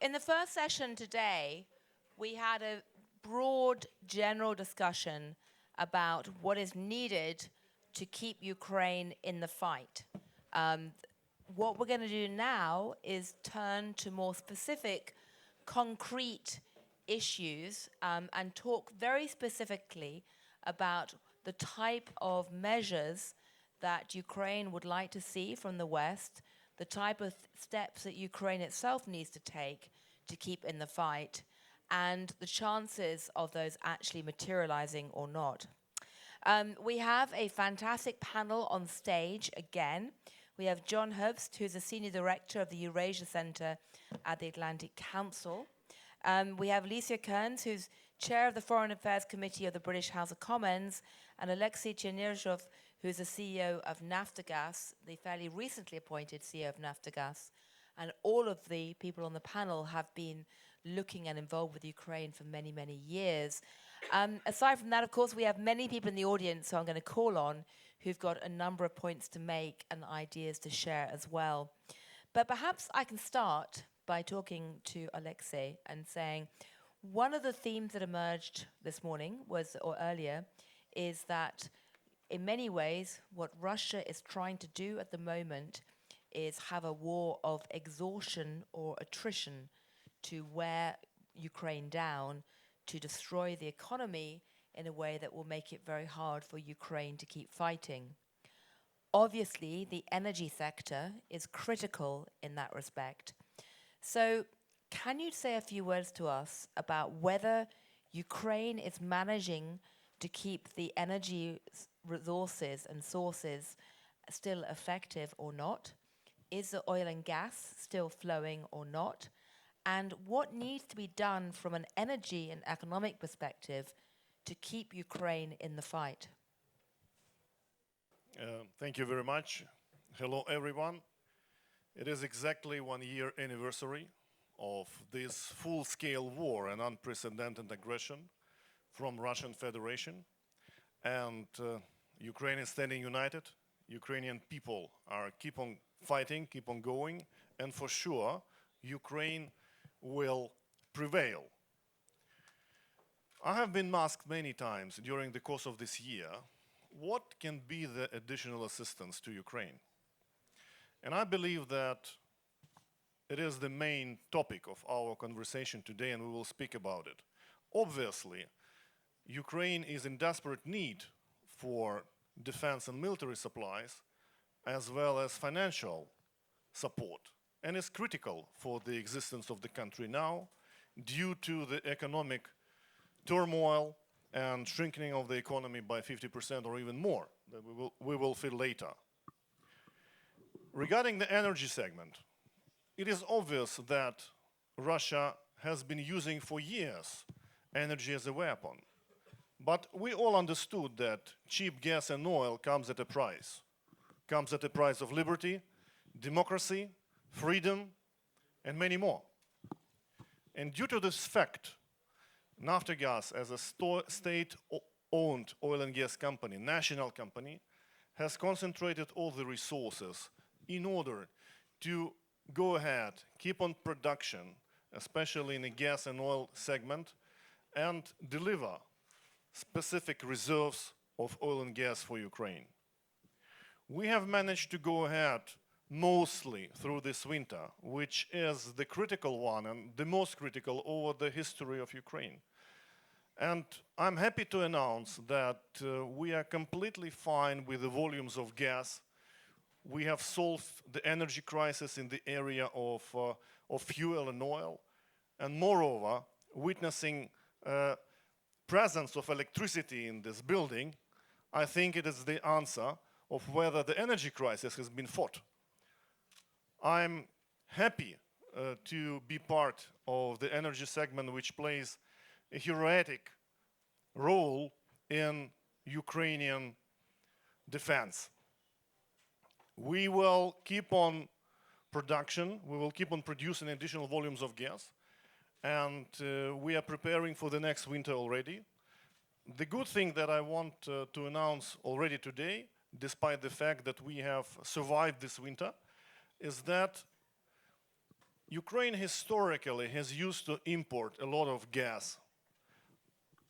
In the first session today, we had a broad general discussion about what is needed to keep Ukraine in the fight. What we're going to do now is turn to more specific, concrete issues and talk very specifically about the type of measures that Ukraine would like to see from the West, the type of steps that Ukraine itself needs to take to keep in the fight, and the chances of those actually materializing or not. We have a fantastic panel on stage again. We have John Herbst, who's a senior director of the Eurasia Center at the Atlantic Council. We have Alicia Kearns, who's chair of the Foreign Affairs Committee of the British House of Commons, and Oleksiy Chernyshov, who's the CEO of Naftogaz, the fairly recently appointed CEO of Naftogaz. And all of the people on the panel have been looking and involved with Ukraine for many, many years. Aside from that, of course, we have many people in the audience who I'm going to call on who've got a number of points to make and ideas to share as well. But perhaps I can start by talking to Oleksiy and saying one of the themes that emerged this morning or earlier is that in many ways what Russia is trying to do at the moment is have a war of exhaustion or attrition to wear Ukraine down, to destroy the economy in a way that will make it very hard for Ukraine to keep fighting. Obviously, the energy sector is critical in that respect. So can you say a few words to us about whether Ukraine is managing to keep the energy resources and sources still effective or not? Is the oil and gas still flowing or not? And what needs to be done from an energy and economic perspective to keep Ukraine in the fight? Thank you very much. Hello, everyone. It is exactly 1 year anniversary of this full-scale war and unprecedented aggression from Russian Federation. And Ukraine is standing united. Ukrainian people keep on fighting, keep on going, and for sure, Ukraine will prevail. I have been asked many times during the course of this year, what can be the additional assistance to Ukraine? And I believe that it is the main topic of our conversation today, and we will speak about it. Obviously, Ukraine is in desperate need for defense and military supplies, as well as financial support, and is critical for the existence of the country now due to the economic turmoil and shrinking of the economy by 50% or even more that we will feel later. Regarding the energy segment, it is obvious that Russia has been using for years energy as a weapon. But we all understood that cheap gas and oil comes at a price. Comes at a price of liberty, democracy, freedom, and many more. And due to this fact, Naftogaz, as a state-owned oil and gas company, national company, has concentrated all the resources in order to go ahead, keep on production, especially in the gas and oil segment, and deliver specific reserves of oil and gas for Ukraine. We have managed to go ahead mostly through this winter, which is the critical one and the most critical over the history of Ukraine. And I'm happy to announce that we are completely fine with the volumes of gas. We have solved the energy crisis in the area of fuel and oil, and moreover, witnessing presence of electricity in this building, I think it is the answer of whether the energy crisis has been fought. I'm happy to be part of the energy segment, which plays a heroic role in Ukrainian defense. We will keep on production, we will keep on producing additional volumes of gas, and we are preparing for the next winter already. The good thing that I want to announce already today, despite the fact that we have survived this winter, is that Ukraine historically has used to import a lot of gas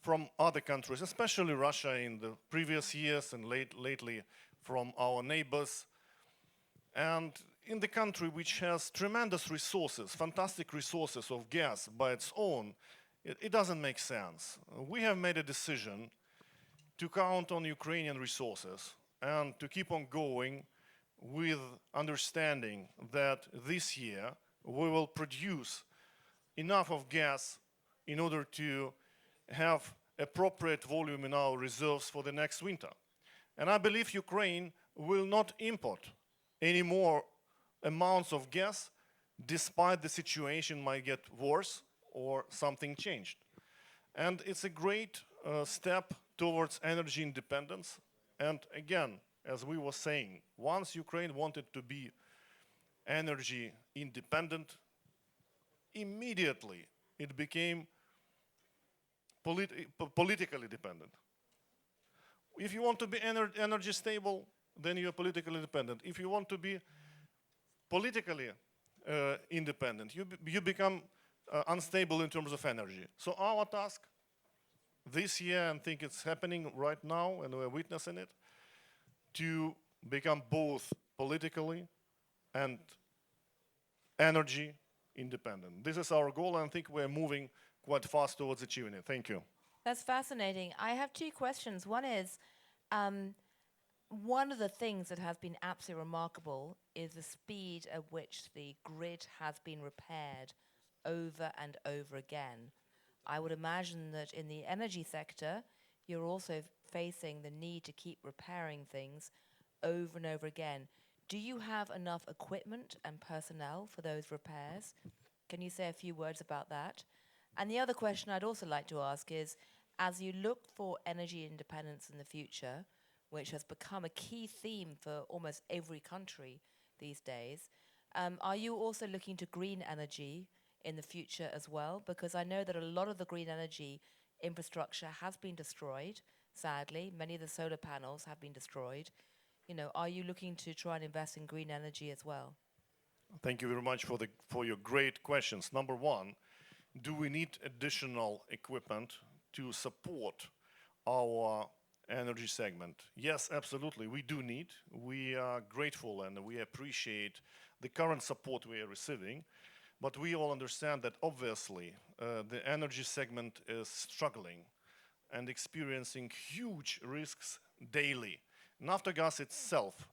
from other countries, especially Russia in the previous years and lately from our neighbors. And in the country which has tremendous resources, fantastic resources of gas by its own, it doesn't make sense. We have made a decision to count on Ukrainian resources and to keep on going with understanding that this year we will produce enough of gas in order to have appropriate volume in our reserves for the next winter. And I believe Ukraine will not import any more amounts of gas despite the situation might get worse or something changed. And it's a great step towards energy independence. And again, as we were saying, once Ukraine wanted to be energy independent, immediately it became politically dependent. If you want to be energy stable, then you are politically dependent. If you want to be politically independent, you become unstable in terms of energy. So our task this year, and I think it's happening right now, and we're witnessing it, to become both politically and energy independent. This is our goal, and I think we're moving quite fast towards achieving it. Thank you. That's fascinating. I have two questions. One is, one of the things that has been absolutely remarkable is the speed at which the grid has been repaired over and over again. I would imagine that in the energy sector, you're also facing the need to keep repairing things over and over again. Do you have enough equipment and personnel for those repairs? Can you say a few words about that? And the other question I'd also like to ask is, as you look for energy independence in the future, which has become a key theme for almost every country these days, are you also looking to green energy in the future as well? Because I know that a lot of the green energy infrastructure has been destroyed, sadly. Many of the solar panels have been destroyed. You know, are you looking to try and invest in green energy as well? Thank you very much for your great questions. Number one, do we need additional equipment to support our energy segment? Yes, absolutely, we do need. We are grateful and we appreciate the current support we are receiving, but we all understand that obviously the energy segment is struggling and experiencing huge risks daily. Naftogaz itself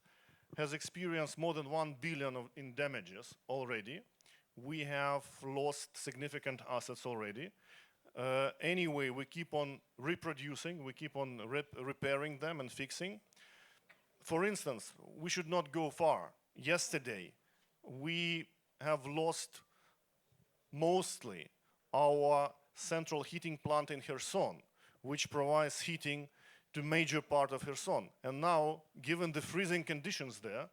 has experienced more than 1 billion in damages already. We have lost significant assets already. Anyway, we keep on reproducing, we keep on repairing them and fixing. For instance, we should not go far. Yesterday, we have lost mostly our central heating plant in Kherson, which provides heating to major part of Kherson. And now, given the freezing conditions there,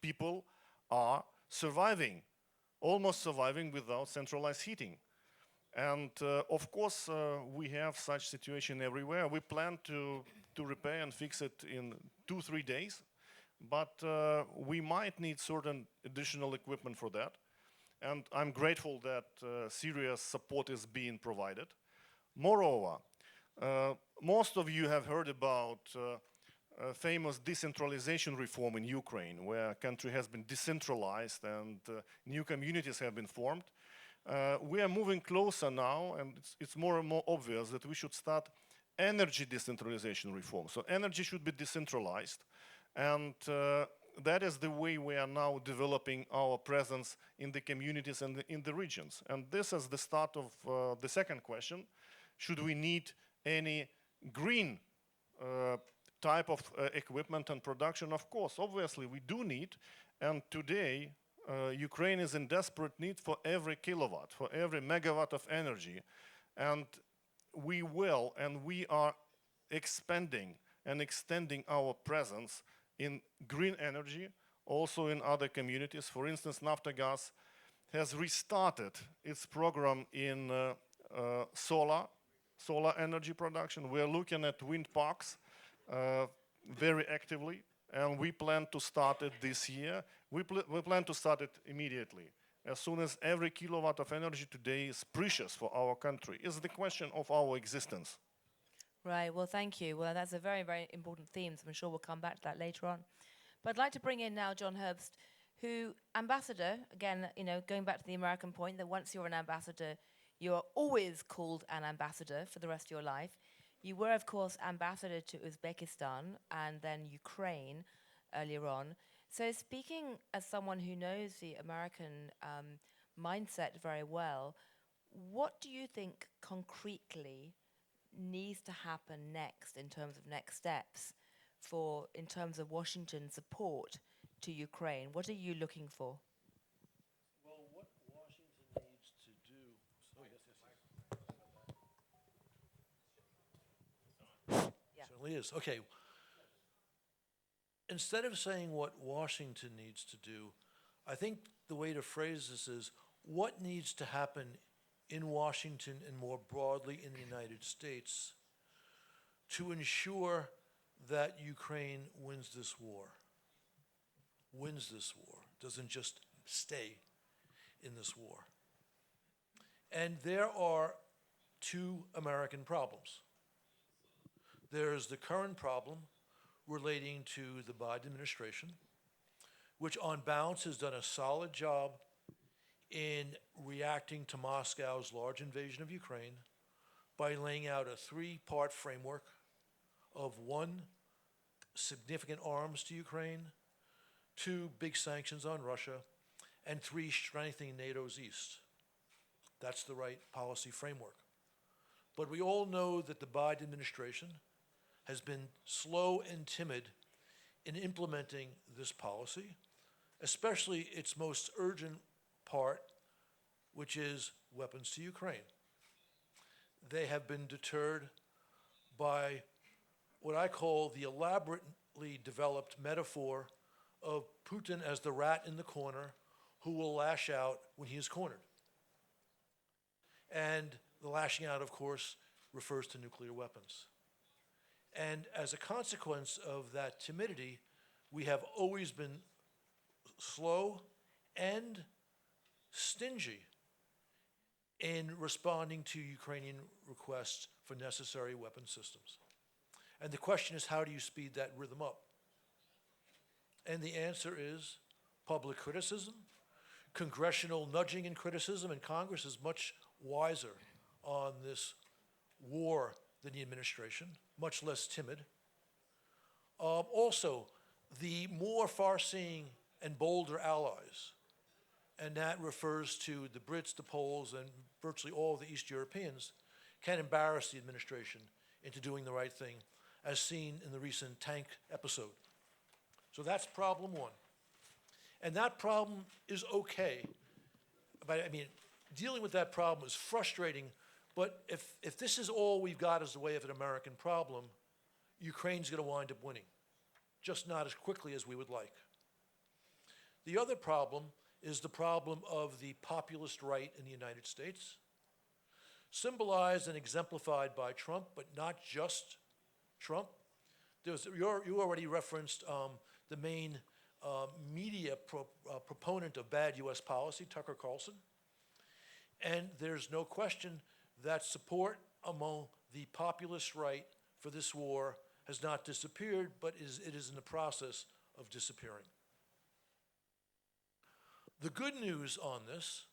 people are surviving, almost surviving without centralized heating. And of course, we have such situation everywhere. We plan to repair and fix it in 2-3 days, but we might need certain additional equipment for that. And I'm grateful that serious support is being provided. Moreover, most of you have heard about famous decentralization reform in Ukraine, where a country has been decentralized and new communities have been formed. We are moving closer now, and it's more and more obvious that we should start energy decentralization reform. So energy should be decentralized, and that is the way we are now developing our presence in the communities and in the regions. And this is the start of the second question. Should we need any green type of equipment and production? Of course, obviously we do need, and today Ukraine is in desperate need for every kilowatt, for every megawatt of energy. And we will, and we are expanding and extending our presence in green energy, also in other communities. For instance, Naftogaz has restarted its program in solar energy production. We are looking at wind parks very actively, and we plan to start it this year. We plan to start it immediately. as soon as every kilowatt of energy today is precious for our country. It's the question of our existence. Right, well, thank you. Well, that's a very, very important theme, so I'm sure we'll come back to that later on. But I'd like to bring in now John Herbst, who, ambassador, again, going back to the American point, that once you're an ambassador, you're always called an ambassador for the rest of your life. You were, of course, ambassador to Uzbekistan and then Ukraine earlier on. So speaking as someone who knows the American mindset very well, what do you think concretely needs to happen next in terms of next steps in terms of Washington's support to Ukraine? What are you looking for? Well, what Washington needs to do. Oh, yes. Yeah. Certainly is. Okay. Instead of saying what Washington needs to do, I think the way to phrase this is what needs to happen in Washington and more broadly in the United States to ensure that Ukraine wins this war, doesn't just stay in this war. And there are two American problems. There's the current problem relating to the Biden administration, which on balance has done a solid job in reacting to Moscow's large invasion of Ukraine by laying out a three-part framework of one, significant arms to Ukraine, two, big sanctions on Russia, and three, strengthening NATO's east. That's the right policy framework. But we all know that the Biden administration has been slow and timid in implementing this policy, especially its most urgent part, which is weapons to Ukraine. They have been deterred by what I call the elaborately developed metaphor of Putin as the rat in the corner who will lash out when he is cornered. And the lashing out, of course, refers to nuclear weapons. And as a consequence of that timidity, we have always been slow and stingy in responding to Ukrainian requests for necessary weapon systems. And the question is, how do you speed that rhythm up? And the answer is public criticism, congressional nudging and criticism, and Congress is much wiser on this war than the administration, much less timid. Also, the more far-seeing and bolder allies, and that refers to the Brits, the Poles, and virtually all of the East Europeans, can embarrass the administration into doing the right thing, as seen in the recent tank episode. So that's problem one. And that problem is okay. But I mean, dealing with that problem is frustrating, but if this is all we've got as the way of an American problem, Ukraine's going to wind up winning, just not as quickly as we would like. The other problem is the problem of the populist right in the United States, symbolized and exemplified by Trump, but not just Trump. You already referenced the main media proponent of bad U.S. policy, Tucker Carlson. And there's no question that support among the populist right for this war has not disappeared, but it is in the process of disappearing. The good news on this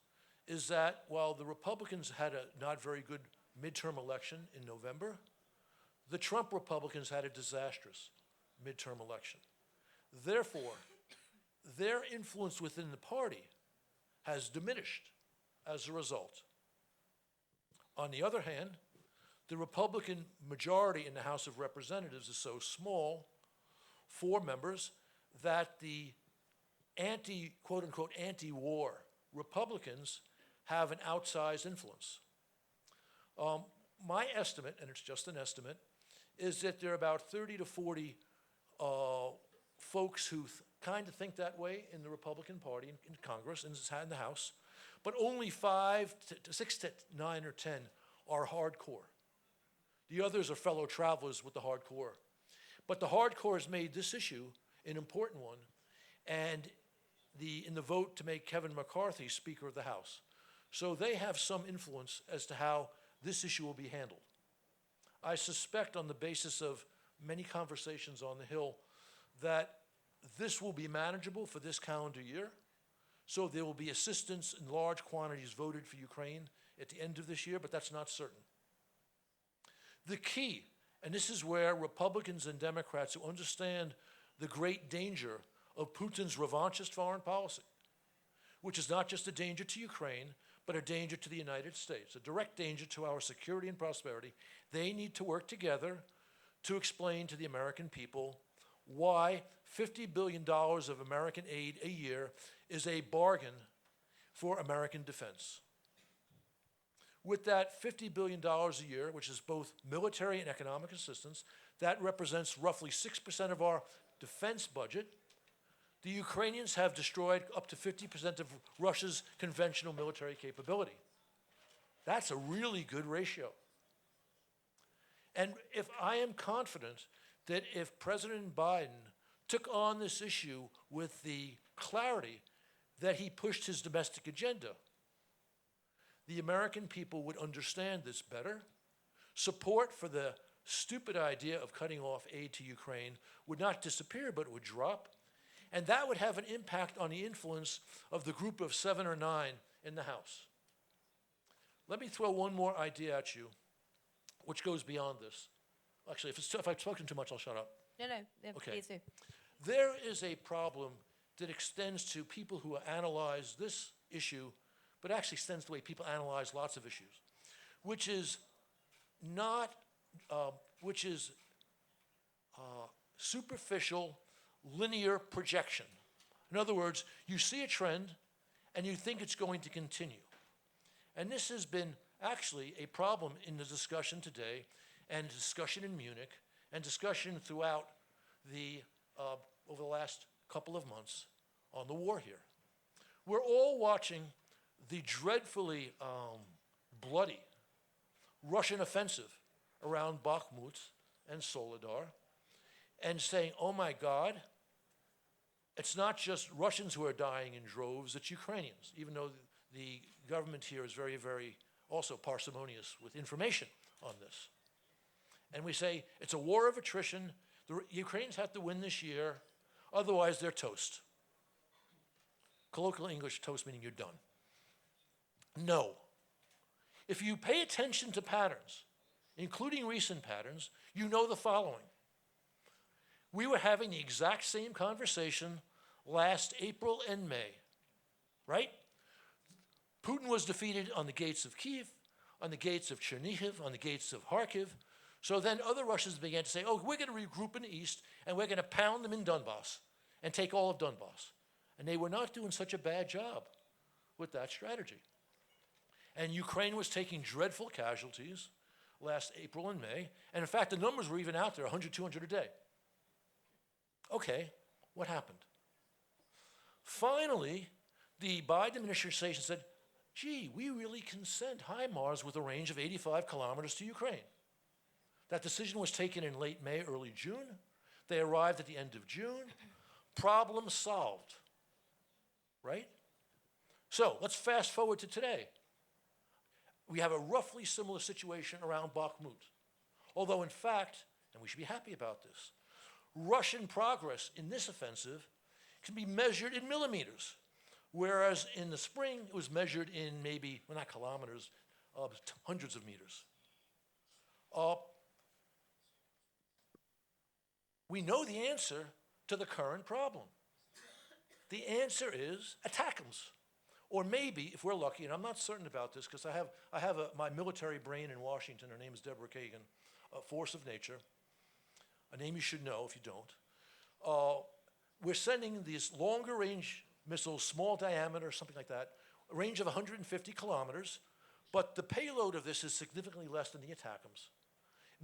is that while the Republicans had a not very good midterm election in November, the Trump Republicans had a disastrous midterm election. Therefore, their influence within the party has diminished as a result. On the other hand, the Republican majority in the House of Representatives is so small, 4 members, that the quote-unquote anti-war Republicans have an outsized influence. My estimate, and it's just an estimate, is that there are about 30 to 40 folks who kind of think that way in the Republican Party in Congress and in the House, but only 6 to 9 or 10 are hardcore. The others are fellow travelers with the hardcore. But the hardcore has made this issue an important one, and in the vote to make Kevin McCarthy Speaker of the House. So they have some influence as to how this issue will be handled. I suspect, on the basis of many conversations on the Hill, that this will be manageable for this calendar year. So there will be assistance in large quantities voted for Ukraine at the end of this year, but that's not certain. The key, and this is where Republicans and Democrats who understand the great danger of Putin's revanchist foreign policy, which is not just a danger to Ukraine, but a danger to the United States, a direct danger to our security and prosperity, they need to work together to explain to the American people why $50 billion of American aid a year is a bargain for American defense. With that $50 billion a year, which is both military and economic assistance, that represents roughly 6% of our defense budget. The Ukrainians have destroyed up to 50% of Russia's conventional military capability. That's a really good ratio. And if I am confident that if President Biden took on this issue with the clarity that he pushed his domestic agenda, the American people would understand this better. Support for the stupid idea of cutting off aid to Ukraine would not disappear, but it would drop. And that would have an impact on the influence of the group of 7 or 9 in the House. Let me throw one more idea at you, which goes beyond this. Actually, if I've spoken too much, I'll shut up. No, Okay. please do. There is a problem that extends to people who analyze this issue, but actually extends to the way people analyze lots of issues, which is not, superficial, linear projection. In other words, you see a trend and you think it's going to continue. And this has been actually a problem in the discussion today, and discussion in Munich, and discussion throughout over the last couple of months on the war here. We're all watching the dreadfully bloody Russian offensive around Bakhmut and Soledar, and saying, oh my God, it's not just Russians who are dying in droves, it's Ukrainians, even though the government here is very, very also parsimonious with information on this. And we say, it's a war of attrition. The Ukrainians have to win this year, otherwise they're toast. Colloquial English, toast meaning you're done. No. If you pay attention to patterns, including recent patterns, you know the following. We were having the exact same conversation last April and May, right? Putin was defeated on the gates of Kyiv, on the gates of Chernihiv, on the gates of Kharkiv. So then other Russians began to say, oh, we're going to regroup in the east, and we're going to pound them in Donbass and take all of Donbass. And they were not doing such a bad job with that strategy. And Ukraine was taking dreadful casualties last April and May. And in fact, the numbers were even out there, 100, 200 a day. Okay, what happened? Finally, the Biden administration said, gee, we really can send HIMARS with a range of 85 kilometers to Ukraine. That decision was taken in late May, early June. They arrived at the end of June. Problem solved, right? So let's fast forward to today. We have a roughly similar situation around Bakhmut. Although in fact, and we should be happy about this, Russian progress in this offensive can be measured in millimeters, whereas in the spring it was measured in maybe, well, not kilometers, hundreds of meters. We know the answer to the current problem. The answer is attack them. Or maybe, if we're lucky, and I'm not certain about this because I have my military brain in Washington, her name is Deborah Kagan, a force of nature, a name you should know if you don't. We're sending these longer range missiles, small diameter, something like that, a range of 150 kilometers, but the payload of this is significantly less than the ATACMS.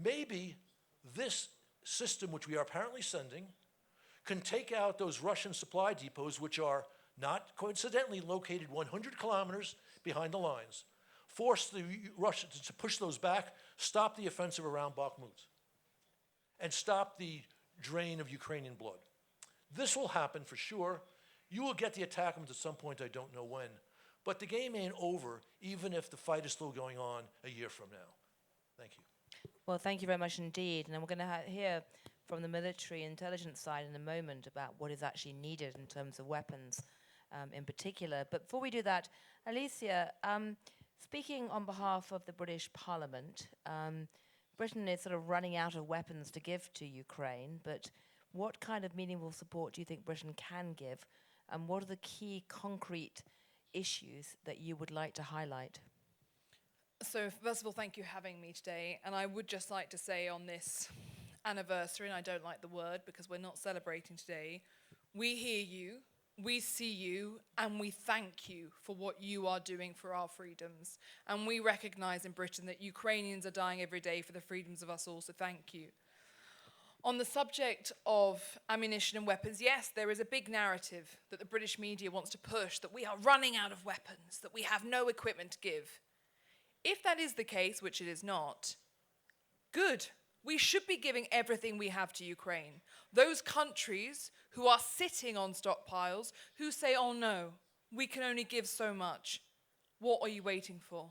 Maybe this system, which we are apparently sending, can take out those Russian supply depots, which are not coincidentally located 100 kilometers behind the lines, force the Russians to push those back, stop the offensive around Bakhmut, and stop the drain of Ukrainian blood. This will happen for sure. You will get the attackers at some point, I don't know when. But the game ain't over, even if the fight is still going on a year from now. Thank you. Well, thank you very much indeed. And we're going to hear from the military intelligence side in a moment about what is actually needed in terms of weapons in particular. But before we do that, Alicia, speaking on behalf of the British Parliament, Britain is sort of running out of weapons to give to Ukraine, but what kind of meaningful support do you think Britain can give? And what are the key concrete issues that you would like to highlight? So first of all, thank you for having me today. And I would just like to say on this anniversary, and I don't like the word because we're not celebrating today, we hear you, we see you, and we thank you for what you are doing for our freedoms. And we recognize in Britain that Ukrainians are dying every day for the freedoms of us all, so thank you. On the subject of ammunition and weapons, yes, there is a big narrative that the British media wants to push, that we are running out of weapons, that we have no equipment to give. If that is the case, which it is not, good. We should be giving everything we have to Ukraine. Those countries who are sitting on stockpiles, who say, oh no, we can only give so much. What are you waiting for?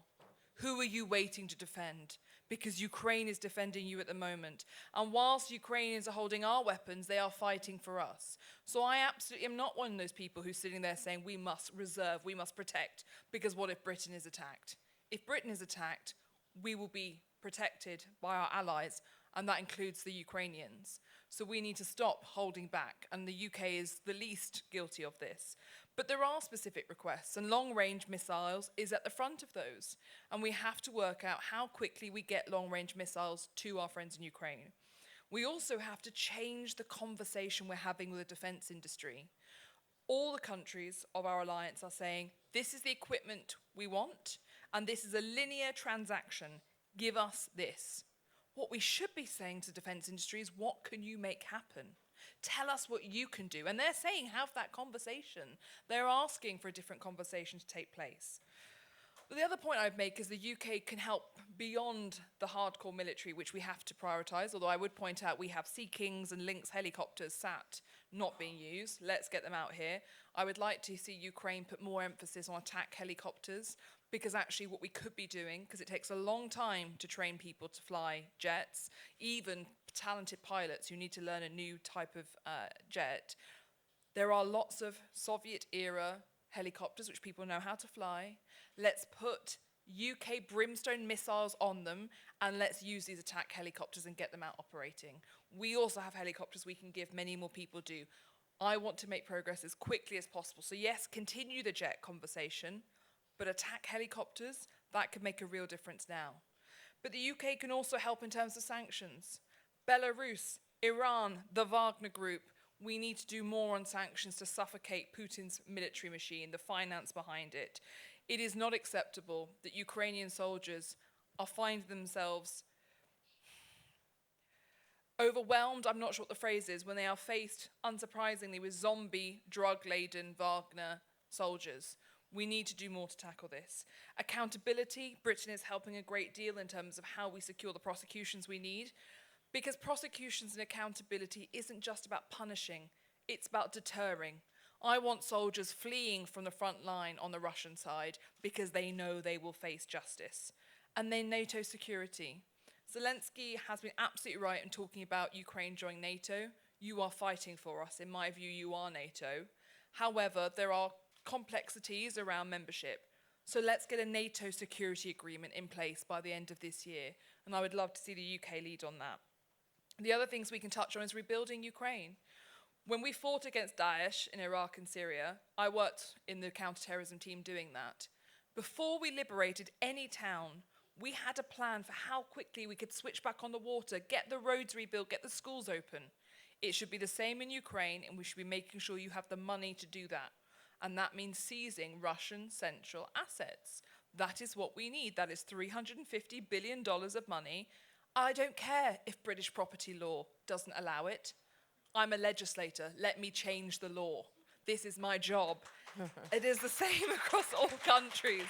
Who are you waiting to defend? Because Ukraine is defending you at the moment. And whilst Ukrainians are holding our weapons, they are fighting for us. So I absolutely am not one of those people who's sitting there saying we must reserve, we must protect, because what if Britain is attacked? If Britain is attacked, we will be protected by our allies, and that includes the Ukrainians. So we need to stop holding back, and the UK is the least guilty of this. But there are specific requests, and long-range missiles is at the front of those. And we have to work out how quickly we get long-range missiles to our friends in Ukraine. We also have to change the conversation we're having with the defense industry. All the countries of our alliance are saying, this is the equipment we want, and this is a linear transaction. Give us this. What we should be saying to the defense industry is, what can you make happen? Tell us what you can do. And they're saying, have that conversation. They're asking for a different conversation to take place. But the other point I'd make is the UK can help beyond the hardcore military, which we have to prioritise, although I would point out we have Sea Kings and Lynx helicopters sat not being used. Let's get them out here. I would like to see Ukraine put more emphasis on attack helicopters, because actually what we could be doing, because it takes a long time to train people to fly jets, even talented pilots who need to learn a new type of jet. There are lots of Soviet-era helicopters which people know how to fly. Let's put UK Brimstone missiles on them, and let's use these attack helicopters and get them out operating. We also have helicopters we can give, many more people do. I want to make progress as quickly as possible. So yes, continue the jet conversation, but attack helicopters, that could make a real difference now. But the UK can also help in terms of sanctions. Belarus, Iran, the Wagner Group, we need to do more on sanctions to suffocate Putin's military machine, the finance behind it. It is not acceptable that Ukrainian soldiers are finding themselves overwhelmed, I'm not sure what the phrase is, when they are faced, unsurprisingly, with zombie, drug-laden Wagner soldiers. We need to do more to tackle this. Accountability, Britain is helping a great deal in terms of how we secure the prosecutions we need, because prosecutions and accountability isn't just about punishing, it's about deterring. I want soldiers fleeing from the front line on the Russian side because they know they will face justice. And then NATO security. Zelensky has been absolutely right in talking about Ukraine joining NATO. You are fighting for us. In my view, you are NATO. However, there are complexities around membership. So let's get a NATO security agreement in place by the end of this year. And I would love to see the UK lead on that. The other things we can touch on is rebuilding Ukraine. When we fought against Daesh in Iraq and Syria, I worked in the counterterrorism team doing that. Before we liberated any town, we had a plan for how quickly we could switch back on the water, get the roads rebuilt, get the schools open. It should be the same in Ukraine, and we should be making sure you have the money to do that. And that means seizing Russian central assets. That is what we need. That is $350 billion of money. I don't care if British property law doesn't allow it. I'm a legislator. Let me change the law. This is my job. It is the same across all countries.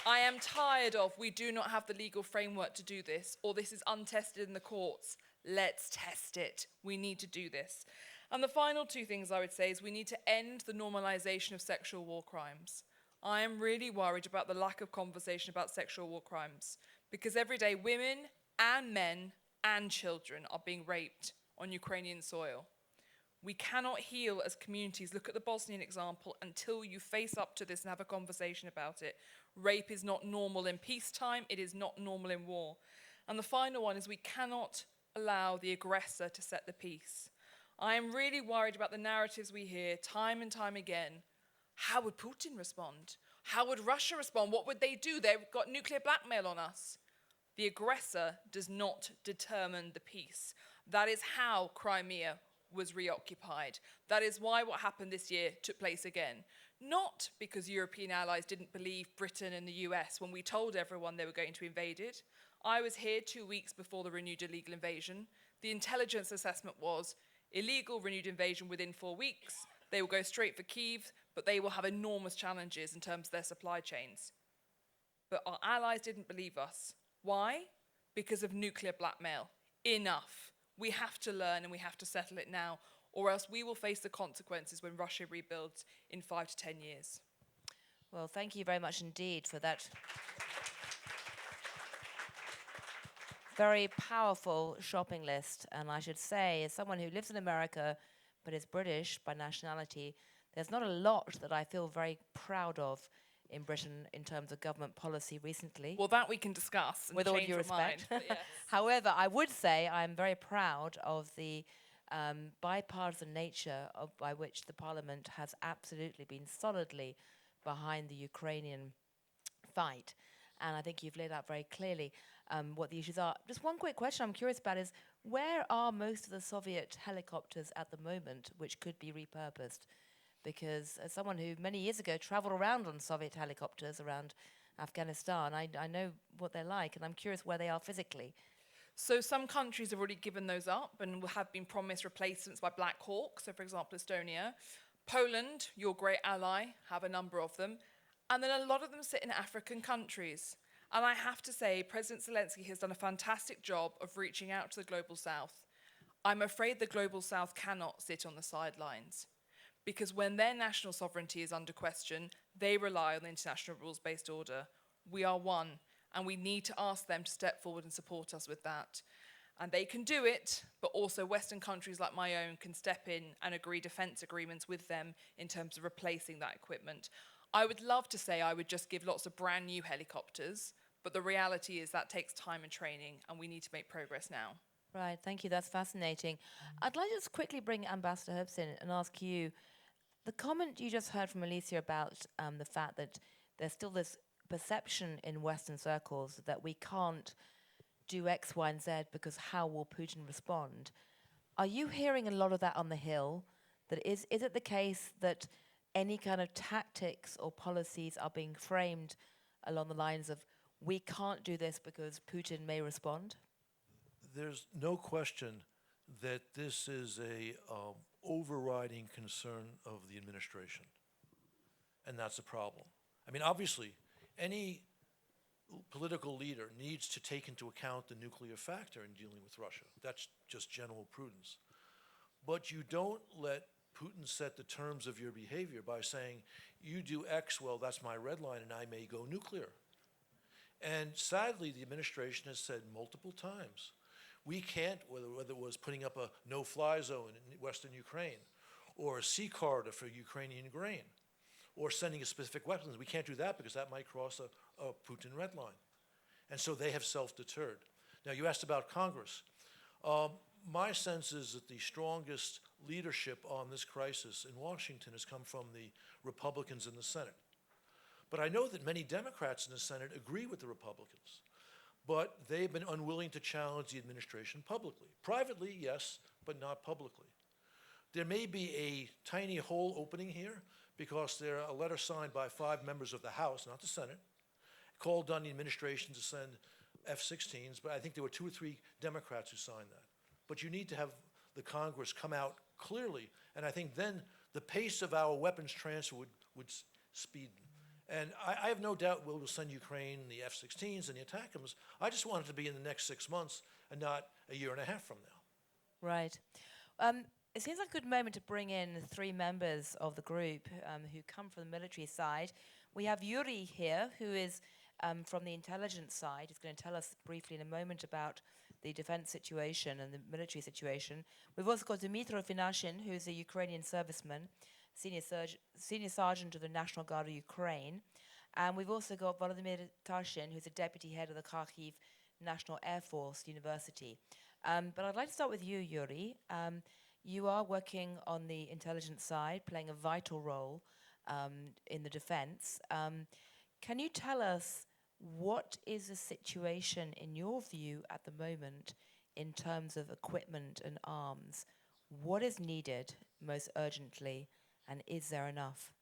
I am tired of, we do not have the legal framework to do this, or this is untested in the courts. Let's test it. We need to do this. And the final two things I would say is we need to end the normalization of sexual war crimes. I am really worried about the lack of conversation about sexual war crimes because every day women and men and children are being raped on Ukrainian soil. We cannot heal as communities. Look at the Bosnian example until you face up to this and have a conversation about it. Rape is not normal in peacetime. It is not normal in war. And the final one is we cannot allow the aggressor to set the peace. I am really worried about the narratives we hear time and time again. How would Putin respond? How would Russia respond? What would they do? They've got nuclear blackmail on us. The aggressor does not determine the peace. That is how Crimea was reoccupied. That is why what happened this year took place again. Not because European allies didn't believe Britain and the US when we told everyone they were going to invade it. I was here 2 weeks before the renewed illegal invasion. The intelligence assessment was illegal renewed invasion within 4 weeks. They will go straight for Kyiv, but they will have enormous challenges in terms of their supply chains. But our allies didn't believe us. Why? Because of nuclear blackmail. Enough. We have to learn and we have to settle it now, or else we will face the consequences when Russia rebuilds in 5 to 10 years. Well, thank you very much indeed for that very powerful shopping list. And I should say, as someone who lives in America but is British by nationality, there's not a lot that I feel very proud of in Britain in terms of government policy recently. Well, that we can discuss and with all change due our respect. mind, but yes. However, I would say I'm very proud of the bipartisan nature by which the Parliament has absolutely been solidly behind the Ukrainian fight. And I think you've laid out very clearly what the issues are. Just one quick question I'm curious about is, where are most of the Soviet helicopters at the moment which could be repurposed? Because as someone who many years ago traveled around on Soviet helicopters around Afghanistan, I know what they're like, and I'm curious where they are physically. So some countries have already given those up and have been promised replacements by Black Hawk. So for example, Estonia. Poland, your great ally, have a number of them. And then a lot of them sit in African countries. And I have to say, President Zelensky has done a fantastic job of reaching out to the Global South. I'm afraid the Global South cannot sit on the sidelines, because when their national sovereignty is under question, they rely on the international rules-based order. We are one, and we need to ask them to step forward and support us with that. And they can do it, but also Western countries like my own can step in and agree defense agreements with them in terms of replacing that equipment. I would love to say I would just give lots of brand new helicopters, but the reality is that takes time and training, and we need to make progress now. Right, thank you, that's fascinating. I'd like to just quickly bring Ambassador Herbst in and ask you, the comment you just heard from Alicia about the fact that there's still this perception in Western circles that we can't do X, Y, and Z because how will Putin respond? Are you hearing a lot of that on the Hill? That is it the case that any kind of tactics or policies are being framed along the lines of we can't do this because Putin may respond? There's no question that this is a overriding concern of the administration, and that's a problem. I mean, obviously, any political leader needs to take into account the nuclear factor in dealing with Russia. That's just general prudence. But you don't let Putin set the terms of your behavior by saying, you do X, well, that's my red line, and I may go nuclear. And sadly, the administration has said multiple times, we can't, whether it was putting up a no-fly zone in western Ukraine, or a sea corridor for Ukrainian grain, or sending a specific weapons, we can't do that because that might cross a Putin red line. And so they have self-deterred. Now, you asked about Congress. My sense is that the strongest leadership on this crisis in Washington has come from the Republicans in the Senate. But I know that many Democrats in the Senate agree with the Republicans, but they've been unwilling to challenge the administration publicly. Privately, yes, but not publicly. There may be a tiny hole opening here because there are a letter signed by 5 members of the House, not the Senate, called on the administration to send F-16s, but I think there were 2 or 3 Democrats who signed that. But you need to have the Congress come out clearly, and I think then the pace of our weapons transfer would speed. And I have no doubt we'll send Ukraine the F-16s and the ATACMS. I just want it to be in the next 6 months and not a year and a half from now. Right. it seems like a good moment to bring in 3 members of the group who come from the military side. We have Yuri here, who is from the intelligence side. He's going to tell us briefly in a moment about the defense situation and the military situation. We've also got Dmytro Finashyn, who's a Ukrainian serviceman, senior sergeant of the National Guard of Ukraine. And we've also got Volodymyr Tarshyn, who's a deputy head of the Kyiv National Air Force University. But I'd like to start with you, Yuri. You are working on the intelligence side, playing a vital role in the defense. Can you tell us what is the situation, in your view, at the moment in terms of equipment and arms? What is needed most urgently, and is there enough?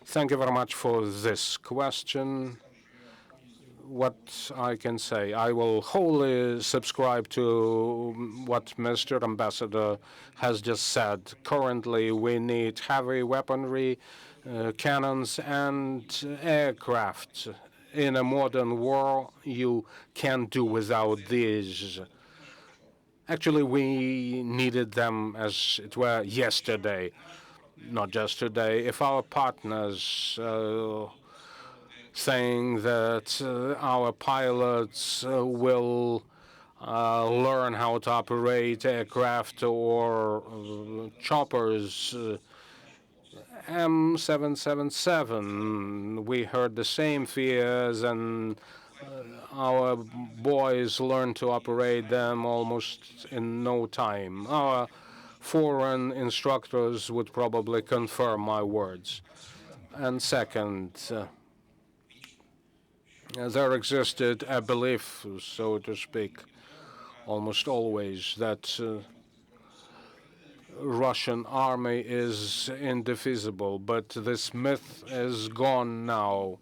Thank you very much for this question. What I can say, I will wholly subscribe to what Mr. Ambassador has just said. Currently, we need heavy weaponry, cannons, and aircraft. In a modern war, you can't do without these. Actually, we needed them, as it were, yesterday, not just today. If our partners saying that our pilots will learn how to operate aircraft or choppers, M777, we heard the same fears, and our boys learned to operate them almost in no time. Our foreign instructors would probably confirm my words. And second, there existed a belief, so to speak, almost always, that Russian army is indefeasible, but this myth is gone now.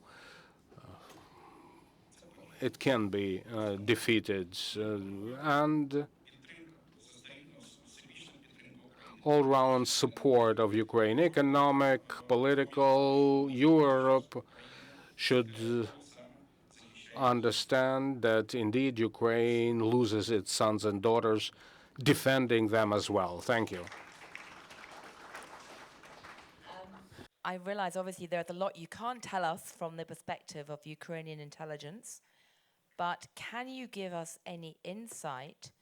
It can be defeated, and all-round support of Ukraine, economic, political, Europe should understand that indeed Ukraine loses its sons and daughters defending them as well. Thank you. I realize obviously there's a lot you can't tell us from the perspective of Ukrainian intelligence, but can you give us any insight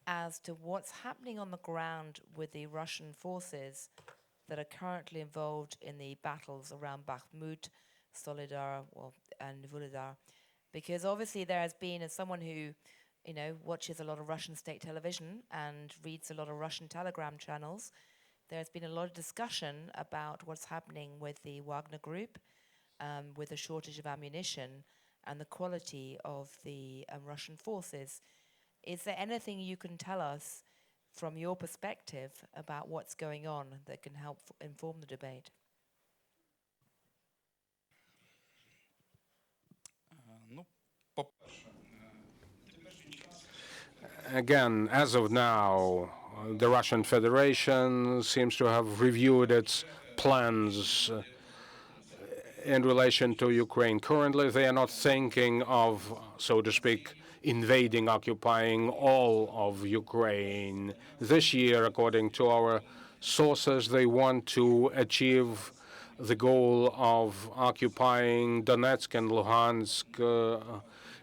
as to what's happening on the ground with the Russian forces that are currently involved in the battles around Bakhmut, Solidar, and Volodar? Because obviously there has been, as someone who, watches a lot of Russian state television and reads a lot of Russian telegram channels, there's been a lot of discussion about what's happening with the Wagner Group, with a shortage of ammunition and the quality of the Russian forces. Is there anything you can tell us from your perspective about what's going on that can help inform the debate? Again, as of now, the Russian Federation seems to have reviewed its plans in relation to Ukraine. Currently, they are not thinking of, so to speak, invading, occupying all of Ukraine. This year, according to our sources, they want to achieve the goal of occupying Donetsk and Luhansk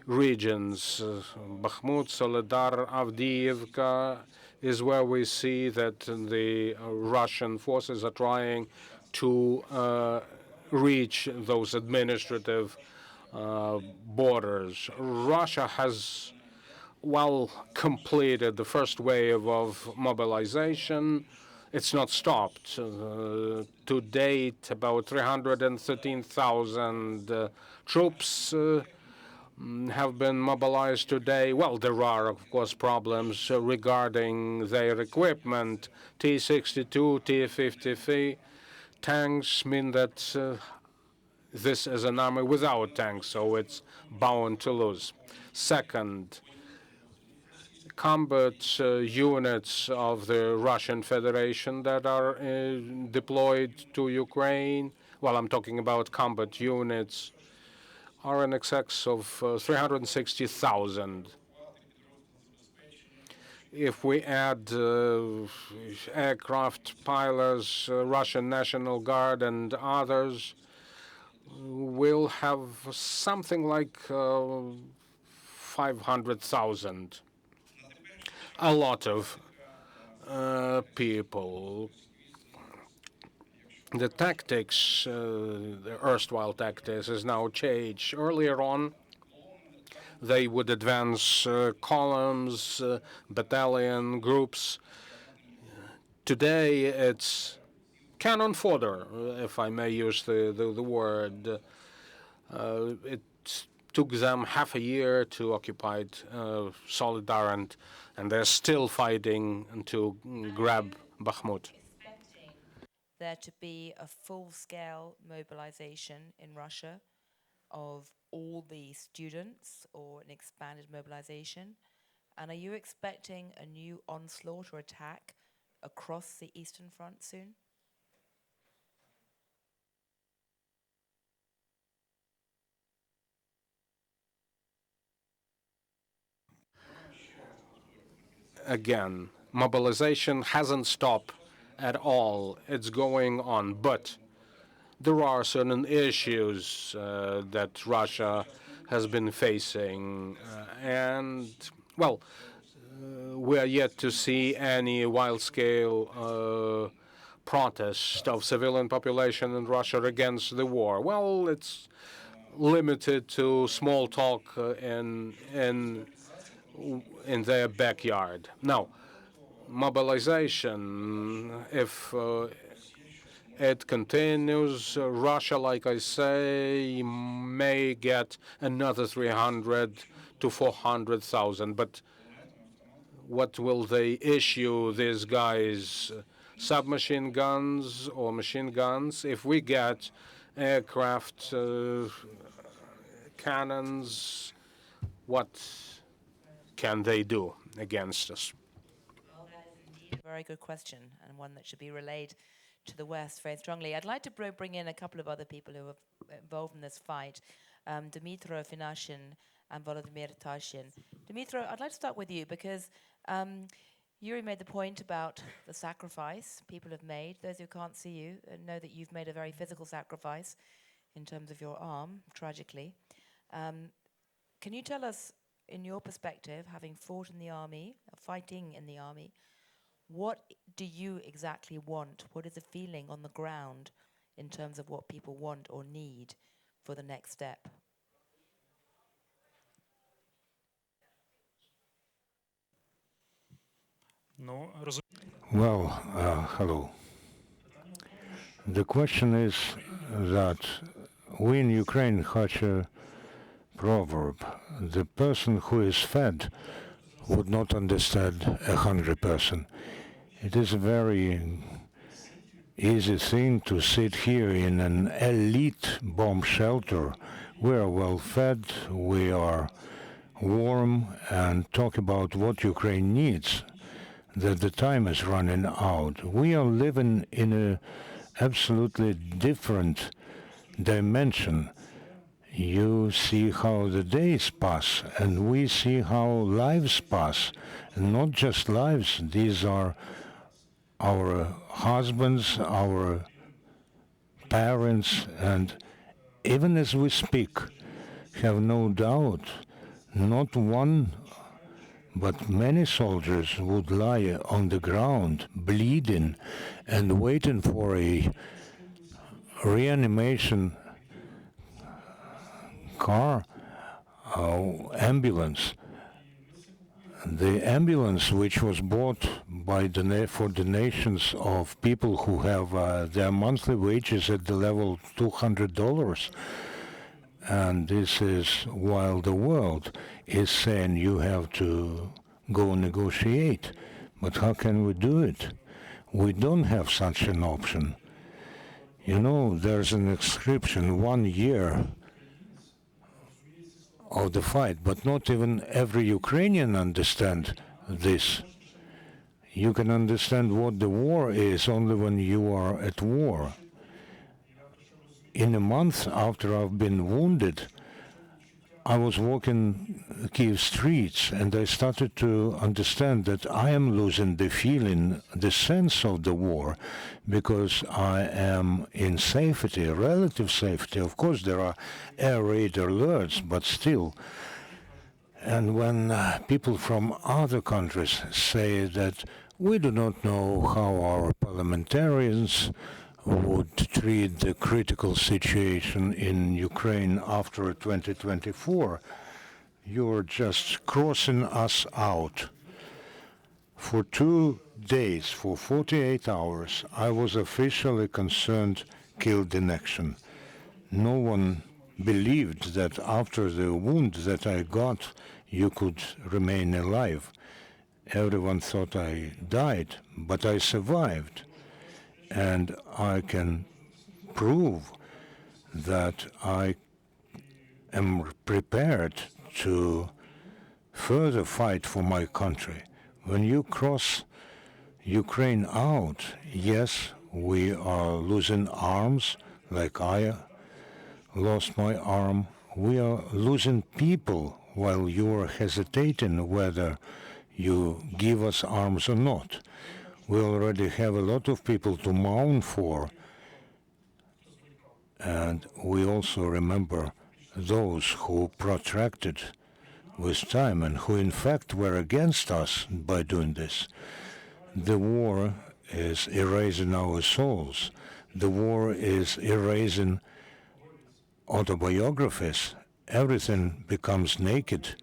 regions. Bakhmut, Solidar, Avdiivka is where we see that the Russian forces are trying to reach those administrative borders. Russia has completed the first wave of mobilization. It's not stopped. To date, about 313,000 troops have been mobilized today. Well, there are, of course, problems regarding their equipment. T-62, T-53 tanks mean that this is an army without tanks, so it's bound to lose. Second, combat units of the Russian Federation that are deployed to Ukraine, well, I'm talking about combat units, are in excess of 360,000. If we add aircraft pilots, Russian National Guard, and others, we'll have something like 500,000. A lot of people. The tactics, the erstwhile tactics, is now changed. Earlier on, they would advance columns, battalion groups. Today, it's cannon fodder, if I may use the word. It took them half a year to occupy Solidar, and they're still fighting to grab Bakhmut. Expecting there to be a full-scale mobilization in Russia of all the students, or an expanded mobilization? And are you expecting a new onslaught or attack across the Eastern Front soon? Again, mobilization hasn't stopped at all. It's going on, but there are certain issues that Russia has been facing, and, well, we are yet to see any wild-scale protest of civilian population in Russia against the war. Well, it's limited to small talk in their backyard. Now, mobilization, if it continues, Russia, like I say, may get another 300 to 400,000. But what will they issue these guys? Submachine guns or machine guns? If we get aircraft cannons, what can they do against us? Well, that is indeed a very good question, and one that should be relayed to the West very strongly. I'd like to bring in a couple of other people who are involved in this fight, Dmytro Finashyn and Volodymyr Tarshyn. Dmytro, I'd like to start with you, because Yuri made the point about the sacrifice people have made. Those who can't see you know that you've made a very physical sacrifice in terms of your arm, tragically. Can you tell us, in your perspective, having fought in the army, fighting in the army, what do you exactly want? What is the feeling on the ground in terms of what people want or need for the next step? Well, hello. The question is that we in Ukraine have a proverb: the person who is fed would not understand 100%. It is a very easy thing to sit here in an elite bomb shelter. We are well fed, we are warm, and talk about what Ukraine needs, that the time is running out. We are living in an absolutely different dimension. You see how the days pass, and we see how lives pass. And not just lives, these are our husbands, our parents, and even as we speak, have no doubt, not one but many soldiers would lie on the ground, bleeding, and waiting for a reanimation car, ambulance. The ambulance, which was bought by for donations of people who have their monthly wages at the level $200, and this is while the world is saying you have to go negotiate. But how can we do it? We don't have such an option. You know, there's an inscription, 1 year of the fight, but not even every Ukrainian understands this. You can understand what the war is only when you are at war. In a month after I've been wounded, I was walking Kyiv streets and I started to understand that I am losing the feeling, the sense of the war, because I am in safety, relative safety. Of course, there are air raid alerts, but still. And when people from other countries say that we do not know how our parliamentarians would treat the critical situation in Ukraine after 2024, you're just crossing us out. For 2 days, for 48 hours, I was officially concerned, killed in action. No one believed that after the wound that I got, you could remain alive. Everyone thought I died, but I survived. And I can prove that I am prepared to further fight for my country. When you cross Ukraine out, yes, we are losing arms, like I lost my arm. We are losing people while you are hesitating whether you give us arms or not. We already have a lot of people to mourn for, and we also remember those who protracted with time and who in fact were against us by doing this. The war is erasing our souls. The war is erasing autobiographies. Everything becomes naked.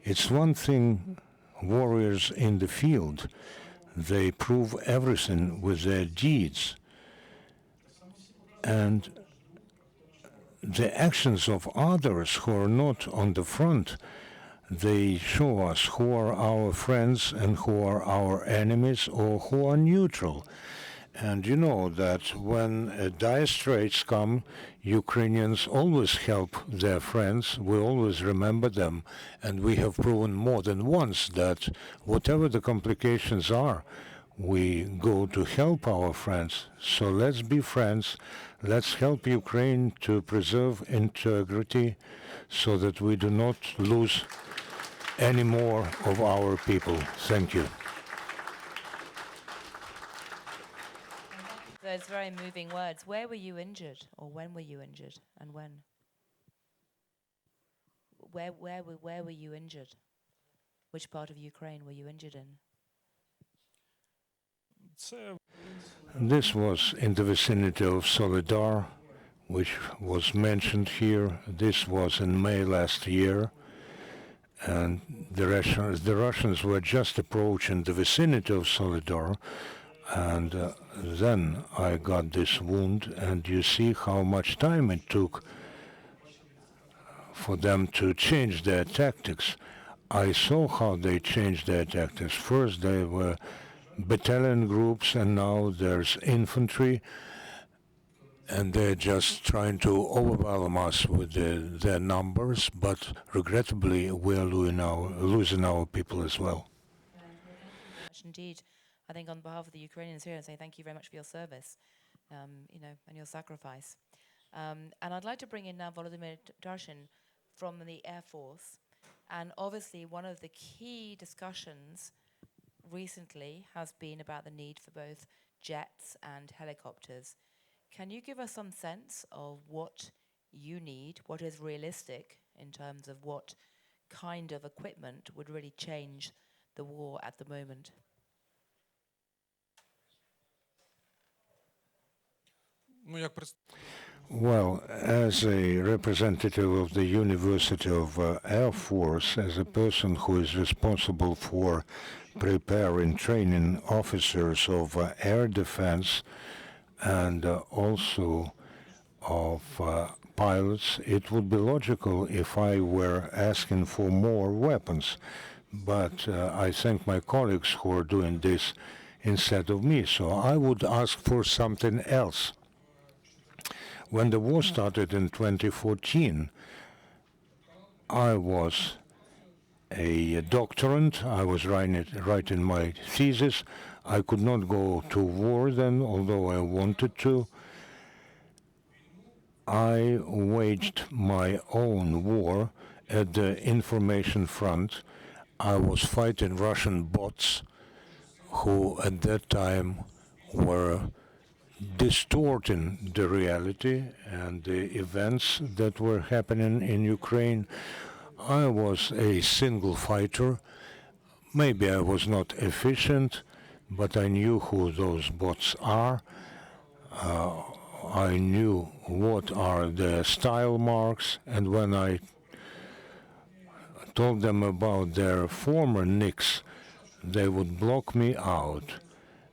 It's one thing, warriors in the field, they prove everything with their deeds. And the actions of others who are not on the front, they show us who are our friends and who are our enemies or who are neutral. And you know that when dire straits come, Ukrainians always help their friends. We always remember them. And we have proven more than once that whatever the complications are, we go to help our friends. So let's be friends. Let's help Ukraine to preserve integrity so that we do not lose any more of our people. Thank you. Those very moving words. Where were you injured, or when were you injured, and when? Where were you injured? Which part of Ukraine were you injured in? This was in the vicinity of Solidar, which was mentioned here. This was in May last year, and the Russians were just approaching the vicinity of Solidar, and then I got this wound, and you see how much time it took for them to change their tactics. I saw how they changed their tactics. First they were battalion groups, and now there's infantry, and they're just trying to overwhelm us with their numbers, but regrettably we are losing our people as well. Indeed. I think on behalf of the Ukrainians here, I say thank you very much for your service, and your sacrifice. And I'd like to bring in now Volodymyr Tarshyn from the Air Force. And obviously one of the key discussions recently has been about the need for both jets and helicopters. Can you give us some sense of what you need, what is realistic in terms of what kind of equipment would really change the war at the moment? Well, as a representative of the University of Air Force, as a person who is responsible for preparing, training officers of air defense and also of pilots, it would be logical if I were asking for more weapons. But I thank my colleagues who are doing this instead of me, so I would ask for something else. When the war started in 2014, I was a doctorand. I was writing my thesis. I could not go to war then, although I wanted to. I waged my own war at the information front. I was fighting Russian bots who at that time were distorting the reality and the events that were happening in Ukraine. I was a single fighter. Maybe I was not efficient, but I knew who those bots are. I knew what are the style marks, and when I told them about their former nicks, they would block me out.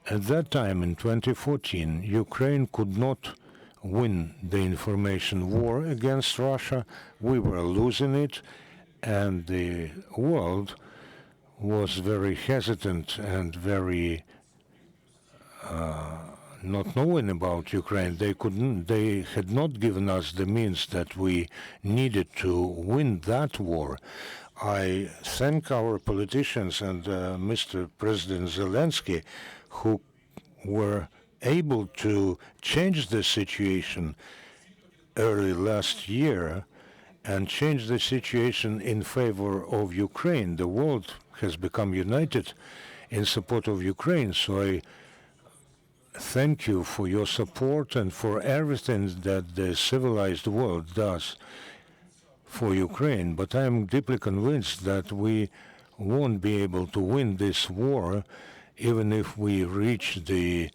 At that time, in 2014, Ukraine could not win the information war against Russia. We were losing it, and the world was very hesitant and very not knowing about Ukraine. They had not given us the means that we needed to win that war. I thank our politicians and Mr. President Zelensky, who were able to change the situation early last year and change the situation in favor of Ukraine. The world has become united in support of Ukraine, so I thank you for your support and for everything that the civilized world does for Ukraine. But I am deeply convinced that we won't be able to win this war even if we reach the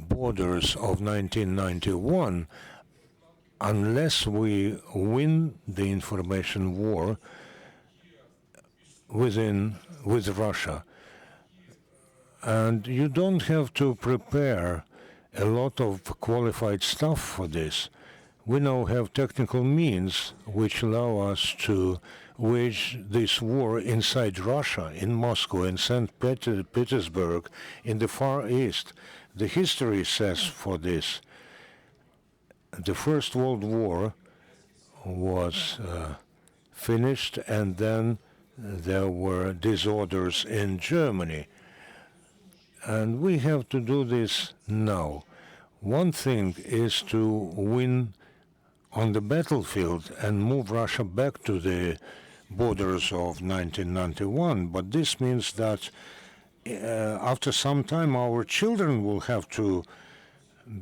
borders of 1991, unless we win the information war with Russia. And you don't have to prepare a lot of qualified staff for this. We now have technical means which allow us to wage this war inside Russia, in Moscow, in St. Petersburg, in the Far East. The history says for this. The First World War was finished, and then there were disorders in Germany. And we have to do this now. One thing is to win on the battlefield and move Russia back to the borders of 1991, but this means that after some time our children will have to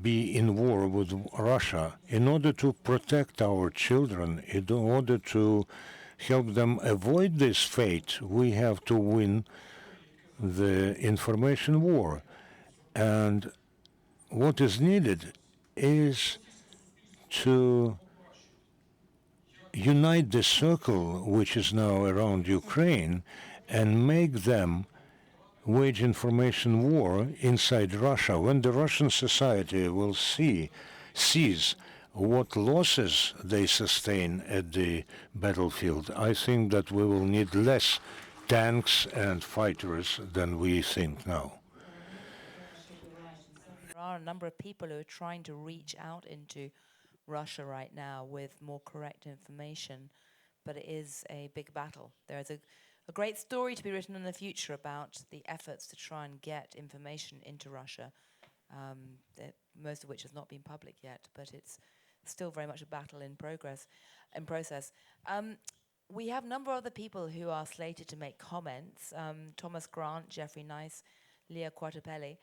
be in war with Russia. In order to protect our children, in order to help them avoid this fate, we have to win the information war. And what is needed is to unite the circle which is now around Ukraine and make them wage information war inside Russia. When the Russian society will sees what losses they sustain at the battlefield, I think that we will need less tanks and fighters than we think now. There are a number of people who are trying to reach out into Russia right now with more correct information, but it is a big battle. There is a great story to be written in the future about the efforts to try and get information into Russia, most of which has not been public yet, but it's still very much a battle in process. We have a number of other people who are slated to make comments. Thomas Grant, Geoffrey Nice, Lia Quartapelle.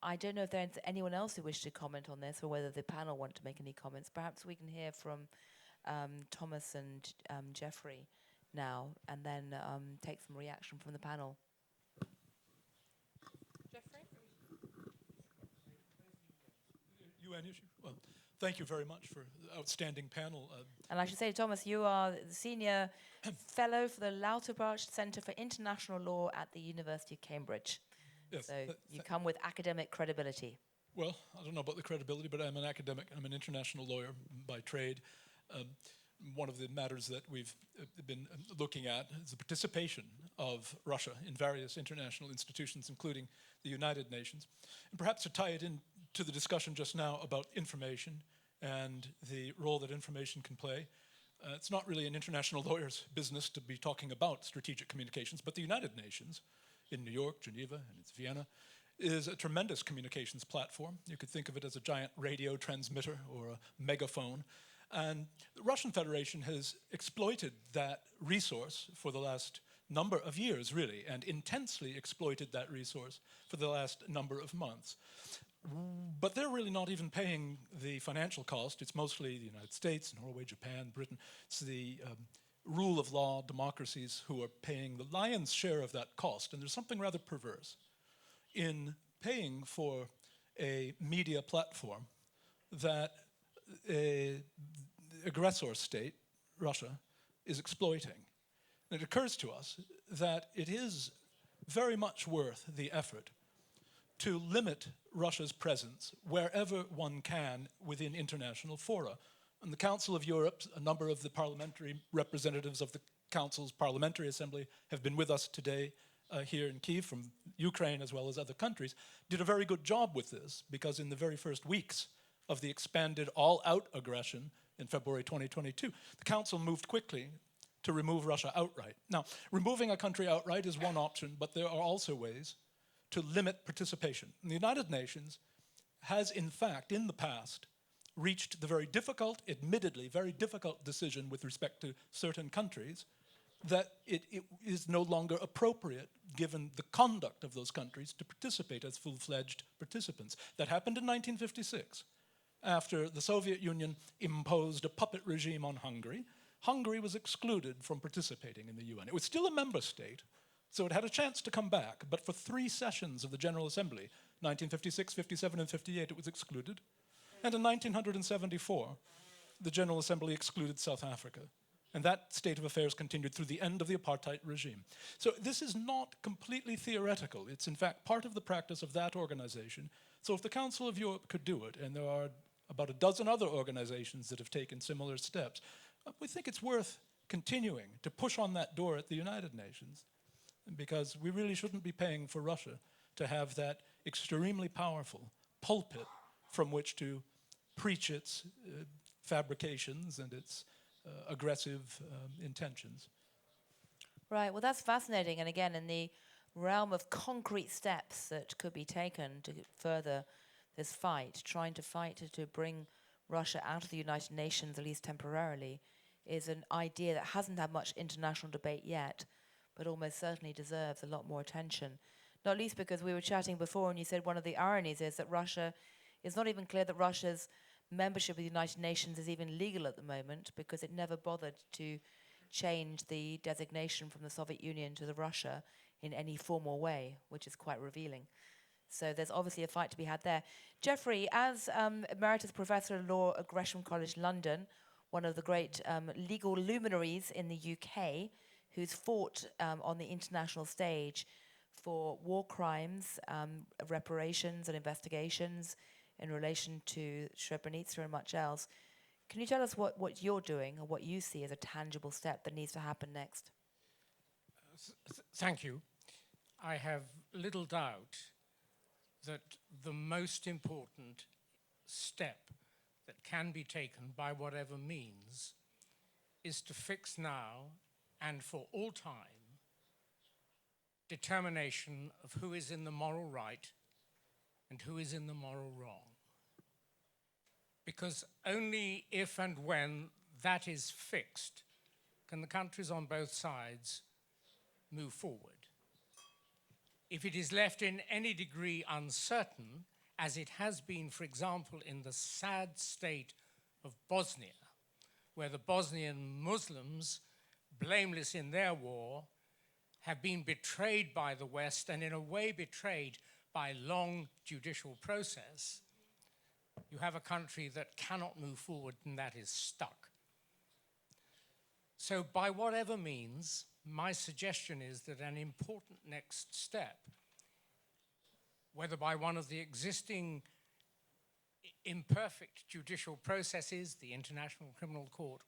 I don't know if there's anyone else who wishes to comment on this or whether the panel want to make any comments. Perhaps we can hear from Thomas and Geoffrey now and then take some reaction from the panel. Geoffrey? Well, thank you very much for the outstanding panel. And I should say, Thomas, you are the senior fellow for the Yalta Centre for International Law at the University of Cambridge. Yes, So you come with academic credibility. well, I don't know about the credibility, but I'm an academic. I'm an international lawyer by trade. One of the matters that we've been looking at is the participation of Russia in various international institutions, including the United Nations. And perhaps to tie it in to the discussion just now about information and the role that information can play, it's not really an international lawyer's business to be talking about strategic communications, but the United Nations in New York, Geneva, and it's Vienna, is a tremendous communications platform. You could think of it as a giant radio transmitter or a megaphone. And the Russian Federation has exploited that resource for the last number of years, really, and intensely exploited that resource for the last number of months. But they're really not even paying the financial cost. It's mostly the United States, Norway, Japan, Britain. It's the rule of law democracies who are paying the lion's share of that cost. And there's something rather perverse in paying for a media platform that an aggressor state, Russia, is exploiting. And it occurs to us that it is very much worth the effort to limit Russia's presence wherever one can within international fora. And the Council of Europe, a number of the parliamentary representatives of the Council's Parliamentary Assembly have been with us today here in Kyiv from Ukraine as well as other countries, did a very good job with this because in the very first weeks of the expanded all-out aggression in February 2022, the Council moved quickly to remove Russia outright. Now, removing a country outright is one option, but there are also ways to limit participation. And the United Nations has, in fact, in the past, reached the very difficult, admittedly very difficult decision with respect to certain countries that it is no longer appropriate, given the conduct of those countries, to participate as full-fledged participants. That happened in 1956, after the Soviet Union imposed a puppet regime on Hungary. Hungary was excluded from participating in the UN. It was still a member state, so it had a chance to come back, but for 3 sessions of the General Assembly, 1956, 57, and 58, it was excluded. And in 1974, the General Assembly excluded South Africa. And that state of affairs continued through the end of the apartheid regime. So this is not completely theoretical. It's in fact part of the practice of that organization. So if the Council of Europe could do it, and there are about a dozen other organizations that have taken similar steps, we think it's worth continuing to push on that door at the United Nations, because we really shouldn't be paying for Russia to have that extremely powerful pulpit from which to preach its fabrications and its aggressive intentions. Right, well that's fascinating, and again in the realm of concrete steps that could be taken to further this fight, trying to fight to bring Russia out of the United Nations, at least temporarily, is an idea that hasn't had much international debate yet, but almost certainly deserves a lot more attention. Not least because we were chatting before and you said one of the ironies is that Russia, it's not even clear that Russia's membership of the United Nations is even legal at the moment, because it never bothered to change the designation from the Soviet Union to the Russia in any formal way, which is quite revealing. So there's obviously a fight to be had there. Geoffrey, as Emeritus Professor of Law at Gresham College London, one of the great legal luminaries in the UK, who's fought on the international stage for war crimes, reparations and investigations in relation to Srebrenica and much else. Can you tell us what you're doing or what you see as a tangible step that needs to happen next? Thank you. I have little doubt that the most important step that can be taken by whatever means is to fix now and for all time determination of who is in the moral right and who is in the moral wrong. Because only if and when that is fixed can the countries on both sides move forward. If it is left in any degree uncertain, as it has been, for example, in the sad state of Bosnia, where the Bosnian Muslims, blameless in their war, have been betrayed by the West and in a way betrayed by long judicial process, you have a country that cannot move forward and that is stuck. So by whatever means, my suggestion is that an important next step, whether by one of the existing imperfect judicial processes, the International Criminal Court,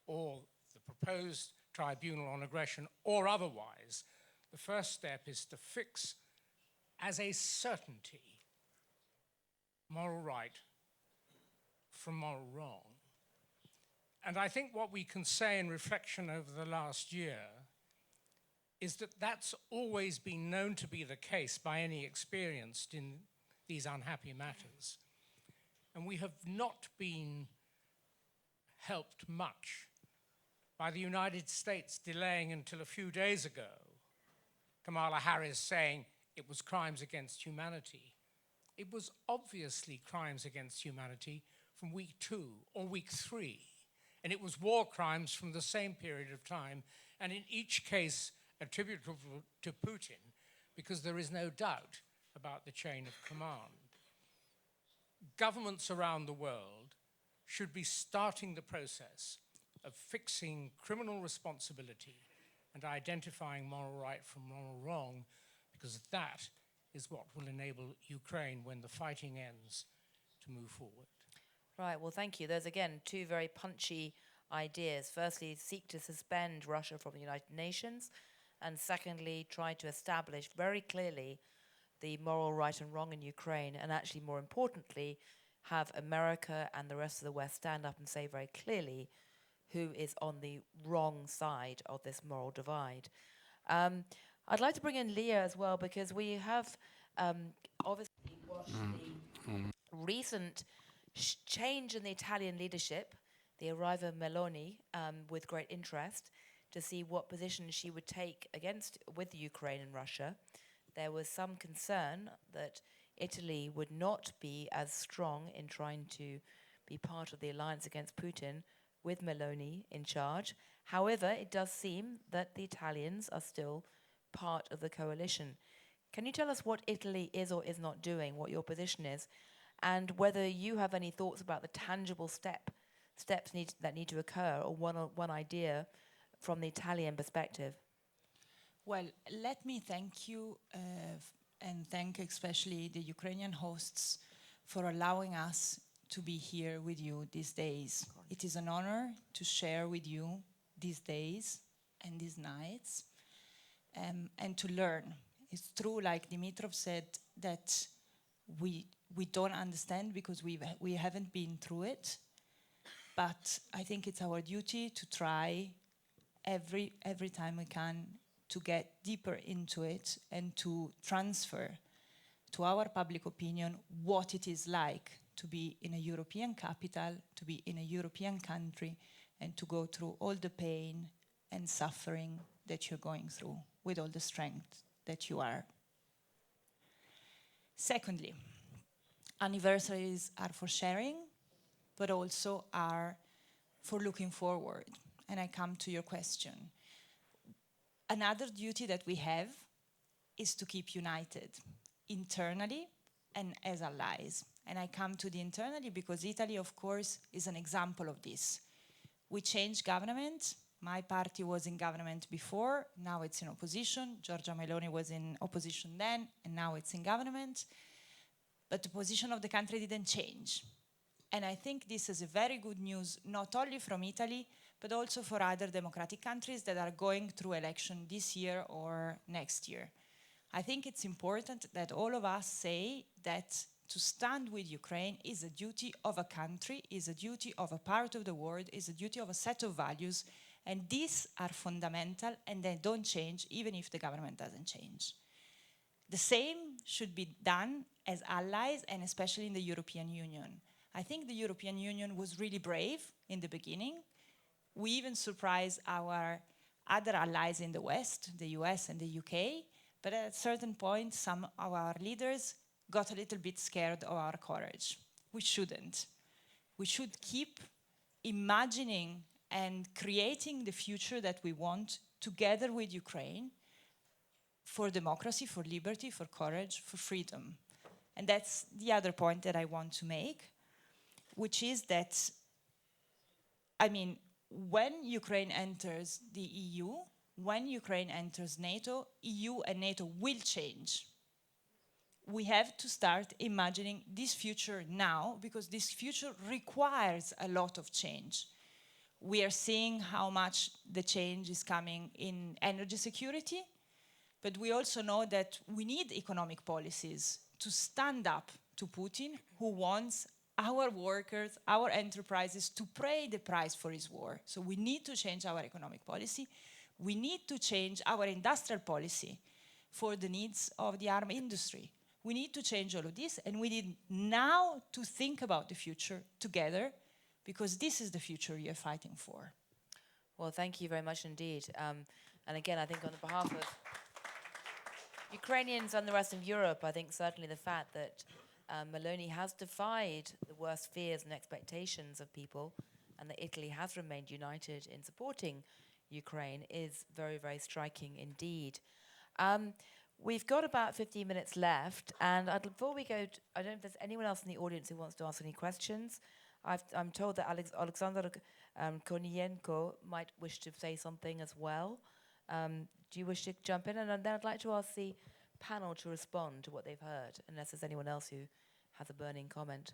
or the proposed Tribunal on Aggression, or otherwise, the first step is to fix as a certainty moral right from moral wrong. And I think what we can say in reflection over the last year is that that's always been known to be the case by any experienced in these unhappy matters. And we have not been helped much by the United States delaying until a few days ago Kamala Harris saying it was crimes against humanity. It was obviously crimes against humanity from week 2 or week 3, and it was war crimes from the same period of time, and in each case attributable to Putin, because there is no doubt about the chain of command. Governments around the world should be starting the process of fixing criminal responsibility and identifying moral right from moral wrong, because that is what will enable Ukraine, when the fighting ends, to move forward. Right, well, thank you. There's, again, two very punchy ideas. Firstly, seek to suspend Russia from the United Nations, and secondly, try to establish very clearly the moral right and wrong in Ukraine, and actually, more importantly, have America and the rest of the West stand up and say very clearly who is on the wrong side of this moral divide. I'd like to bring in Lia as well, because we have obviously watched the recent change in the Italian leadership, the arrival of Meloni, with great interest to see what position she would take with Ukraine and Russia. There was some concern that Italy would not be as strong in trying to be part of the alliance against Putin with Meloni in charge. However, it does seem that the Italians are still part of the coalition. Can you tell us what Italy is or is not doing, what your position is, and whether you have any thoughts about the tangible steps that need to occur, or one idea from the Italian perspective? Well, let me thank you and thank especially the Ukrainian hosts for allowing us to be here with you these days. It is an honor to share with you these days and these nights and to learn. It's true, like Dmytro said, that we don't understand because we haven't been through it, but I think it's our duty to try every time we can to get deeper into it and to transfer to our public opinion what it is like to be in a European capital, to be in a European country, and to go through all the pain and suffering that you're going through with all the strength that you are. Secondly, anniversaries are for sharing, but also are for looking forward. And I come to your question. Another duty that we have is to keep united internally and as allies. And I come to the internally because Italy, of course, is an example of this. We changed government. My party was in government before, now it's in opposition. Giorgia Meloni was in opposition then, and now it's in government. But the position of the country didn't change. And I think this is a very good news, not only from Italy, but also for other democratic countries that are going through election this year or next year. I think it's important that all of us say that to stand with Ukraine is a duty of a country, is a duty of a part of the world, is a duty of a set of values, and these are fundamental and they don't change even if the government doesn't change. The same should be done as allies and especially in the European Union. I think the European Union was really brave in the beginning. We even surprised our other allies in the West, the US and the UK, but at a certain point some of our leaders got a little bit scared of our courage. We shouldn't. We should keep imagining and creating the future that we want together with Ukraine for democracy, for liberty, for courage, for freedom. And that's the other point that I want to make, which is that, I mean, when Ukraine enters the EU, when Ukraine enters NATO, EU and NATO will change. We have to start imagining this future now, because this future requires a lot of change. We are seeing how much the change is coming in energy security, but we also know that we need economic policies to stand up to Putin, who wants our workers, our enterprises to pay the price for his war. So we need to change our economic policy. We need to change our industrial policy for the needs of the arms industry. We need to change all of this, and we need now to think about the future together because this is the future you're fighting for. Well, thank you very much indeed. And again, I think on behalf of Ukrainians and the rest of Europe, I think certainly the fact that Meloni has defied the worst fears and expectations of people, and that Italy has remained united in supporting Ukraine is very, very striking indeed. We've got about 15 minutes left, and before we go, I don't know if there's anyone else in the audience who wants to ask any questions. I'm told that Oleksandr Kornienko might wish to say something as well. Do you wish to jump in? And then I'd like to ask the panel to respond to what they've heard, unless there's anyone else who has a burning comment.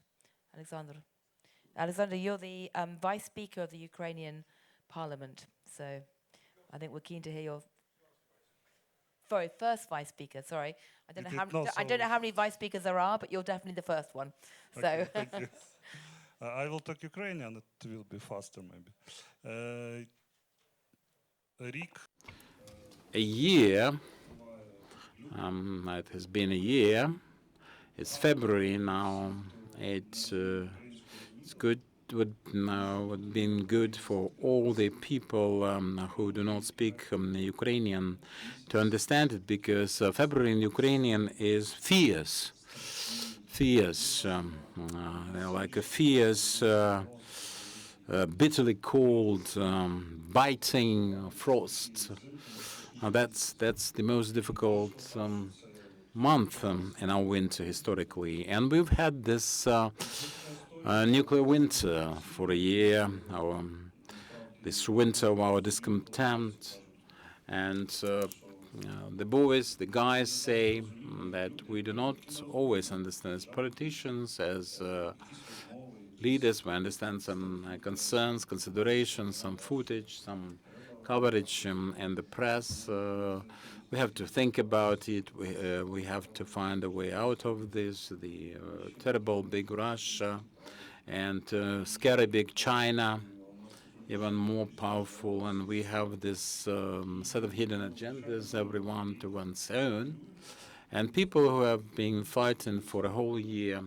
Alexander, you're the Vice Speaker of the Ukrainian Parliament, so I think we're keen to hear your... Sorry, first Vice Speaker, sorry. I don't know how many Vice Speakers there are, but you're definitely the first one. Okay, so thank you. I will talk Ukrainian, it will be faster maybe. A year, it has been a year. It's February now. It's good. Would been good for all the people who do not speak Ukrainian to understand it, because February in Ukrainian is fierce. Fierce, like a fierce, bitterly cold, biting frost. That's the most difficult month in our winter historically, and we've had this nuclear winter for a year. This winter of our discontent, and the guys say that we do not always understand as politicians, as leaders. We understand some concerns, considerations, some footage, some coverage in the press. We have to think about it. We have to find a way out of this. The terrible big Russia and scary big China, even more powerful, and we have this set of hidden agendas, everyone to one's own, and people who have been fighting for a whole year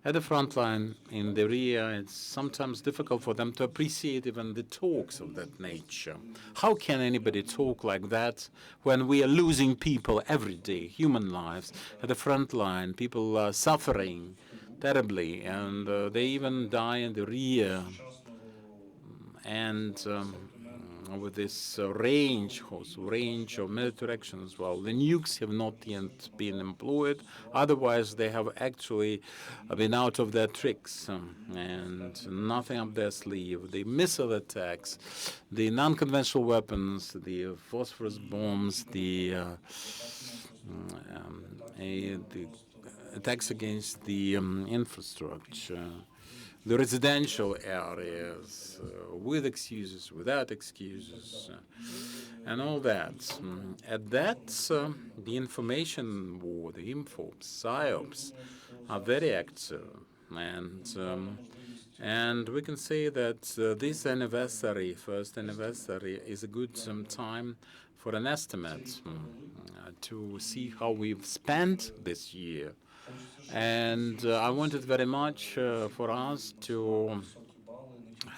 at the front line in the rear. It's sometimes difficult for them to appreciate even the talks of that nature. How can anybody talk like that when we are losing people every day, human lives at the front line? People are suffering terribly, and they even die in the rear. And with this range of military actions, well, the nukes have not yet been employed. Otherwise, they have actually been out of their tricks and nothing up their sleeve. The missile attacks, the non-conventional weapons, the phosphorus bombs, the attacks against the infrastructure, the residential areas, with excuses, without excuses, and all that. At that, the information war, the info, psyops, are very active. And we can say that this anniversary, first anniversary, is a good time for an estimate to see how we've spent this year. And I wanted very much for us to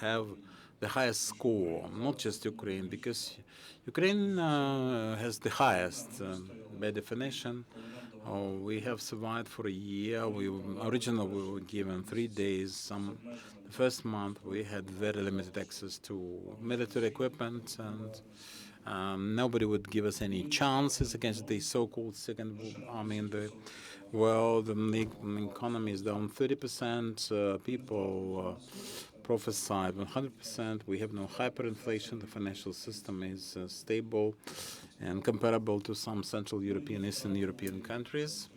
have the highest score, not just Ukraine, because Ukraine has the highest by definition. We have survived for a year. Originally we were given 3 days. The first month we had very limited access to military equipment, and nobody would give us any chances against the so-called second army in the world. The economy is down 30%. People prophesy 100%. We have no hyperinflation. The financial system is stable and comparable to some Central European, Eastern European countries.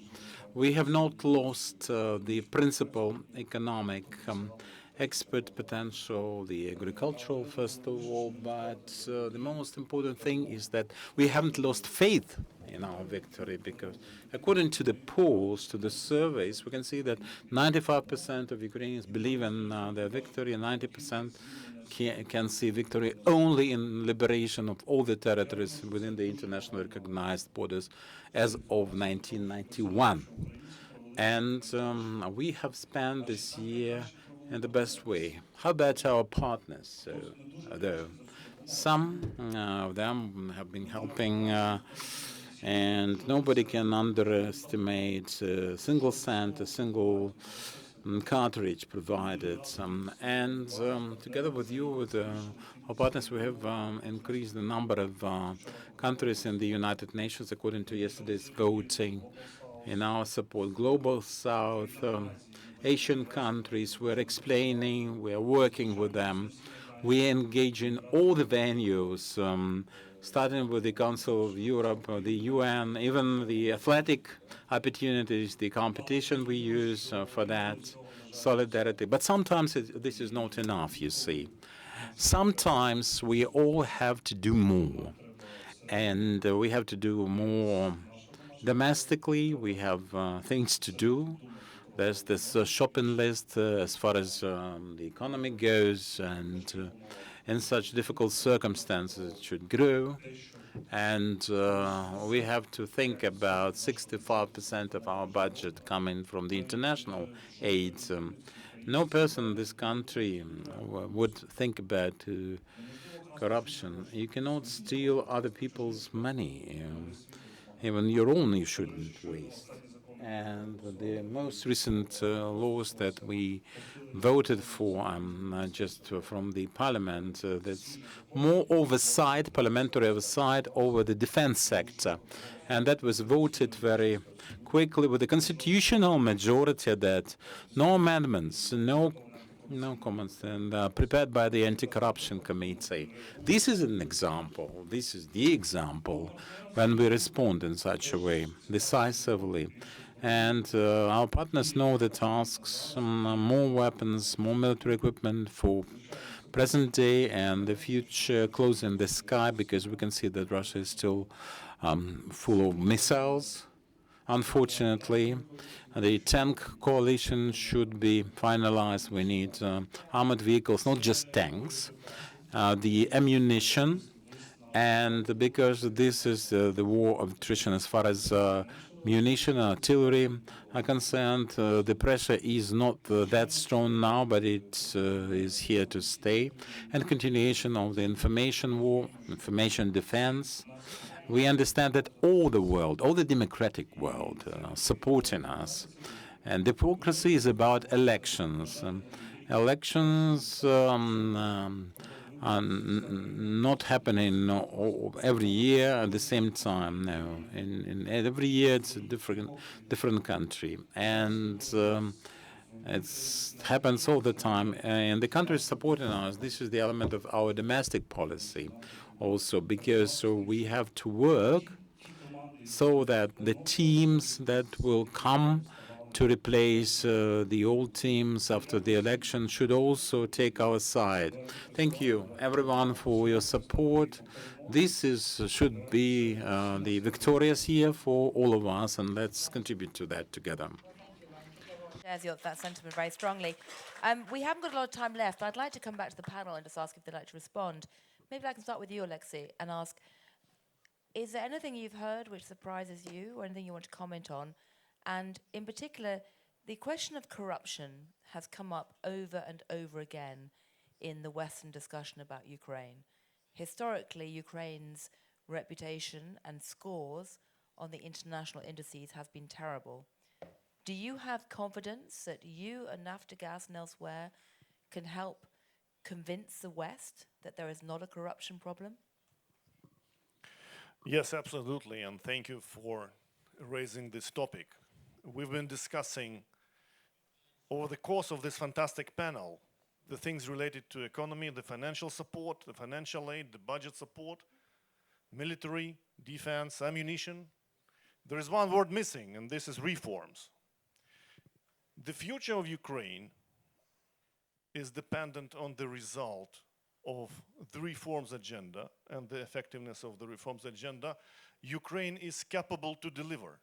We have not lost the principal economic export potential, the agricultural, first of all, but the most important thing is that we haven't lost faith in our victory, because according to the polls, to the surveys, we can see that 95% of Ukrainians believe in their victory, and 90% can see victory only in liberation of all the territories within the internationally recognized borders as of 1991. And we have spent this year in the best way. How about our partners, though? Some of them have been helping, and nobody can underestimate a single cent, a single cartridge provided. And together with you, with our partners, we have increased the number of countries in the United Nations according to yesterday's voting in our support. Global South, Asian countries, we're explaining, we're working with them. We engage in all the venues, starting with the Council of Europe, the UN, even the athletic opportunities, the competition we use for that, solidarity. But sometimes this is not enough, you see. Sometimes we all have to do more. And we have to do more domestically. We have things to do. There's this shopping list as far as the economy goes, and in such difficult circumstances it should grow. And we have to think about 65% of our budget coming from the international aid. No person in this country would think about corruption. You cannot steal other people's money. Even your own you shouldn't waste. And the most recent laws that we voted for, just from the parliament, that's more oversight, parliamentary oversight over the defense sector. And that was voted very quickly with a constitutional majority that no amendments, no comments, and prepared by the Anti-Corruption Committee. This is an example. This is the example when we respond in such a way, decisively. And our partners know the tasks, more weapons, more military equipment for present day and the future close in the sky, because we can see that Russia is still full of missiles. Unfortunately, the tank coalition should be finalized. We need armored vehicles, not just tanks, the ammunition, and because this is the war of attrition as far as munition and artillery are concerned, the pressure is not that strong now, but it is here to stay. And continuation of the information war, information defense. We understand that all the world, all the democratic world, supporting us. And democracy is about elections. Elections are not happening every year at the same time. No, in every year it's a different country, and it happens all the time. And the countries supporting us. This is the element of our domestic policy, also because we have to work so that the teams that will come to replace the old teams after the election should also take our side. Thank you, everyone, for your support. This should be the victorious year for all of us, and let's contribute to that together. Shares that sentiment very strongly. We haven't got a lot of time left. I'd like to come back to the panel and just ask if they'd like to respond. Maybe I can start with you, Oleksiy, and ask, is there anything you've heard which surprises you, or anything you want to comment on? And in particular, the question of corruption has come up over and over again in the Western discussion about Ukraine. Historically, Ukraine's reputation and scores on the international indices have been terrible. Do you have confidence that you and Naftogaz and elsewhere can help convince the West that there is not a corruption problem? Yes, absolutely, and thank you for raising this topic. We've been discussing over the course of this fantastic panel the things related to economy, the financial support, the financial aid, the budget support, military, defense, ammunition. There is one word missing, and this is reforms. The future of Ukraine is dependent on the result of the reforms agenda and the effectiveness of the reforms agenda Ukraine is capable to deliver.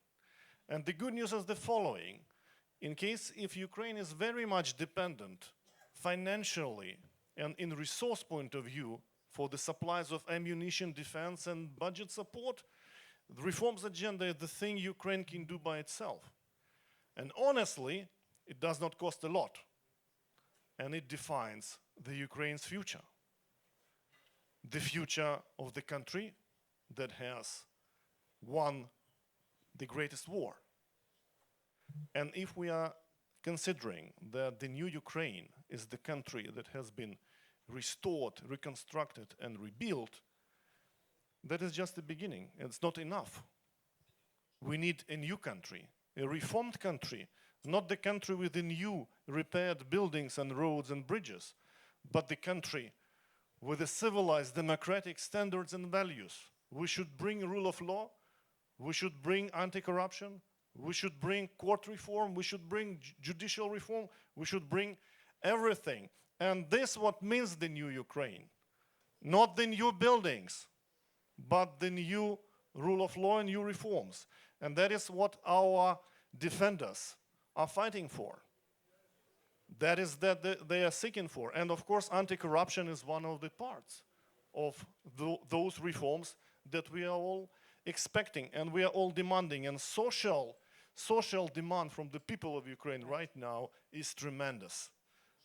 And the good news is the following. In case if Ukraine is very much dependent financially and in resource point of view for the supplies of ammunition, defense, and budget support, the reforms agenda is the thing Ukraine can do by itself. And honestly, it does not cost a lot. and it defines the Ukraine's future. The future of the country that has won the greatest war. And if we are considering that the new Ukraine is the country that has been restored, reconstructed, and rebuilt, that is just the beginning. It's not enough. We need a new country, a reformed country, not the country with the new repaired buildings and roads and bridges, but the country with the civilized democratic standards and values. We should bring rule of law, we should bring anti-corruption, we should bring court reform, we should bring judicial reform, we should bring everything. And this is what means the new Ukraine. Not the new buildings, but the new rule of law and new reforms. And that is what our defenders are fighting for. That is that they are seeking for. And of course, anti-corruption is one of the parts of those reforms that we are all expecting and we are all demanding. And social demand from the people of Ukraine right now is tremendous.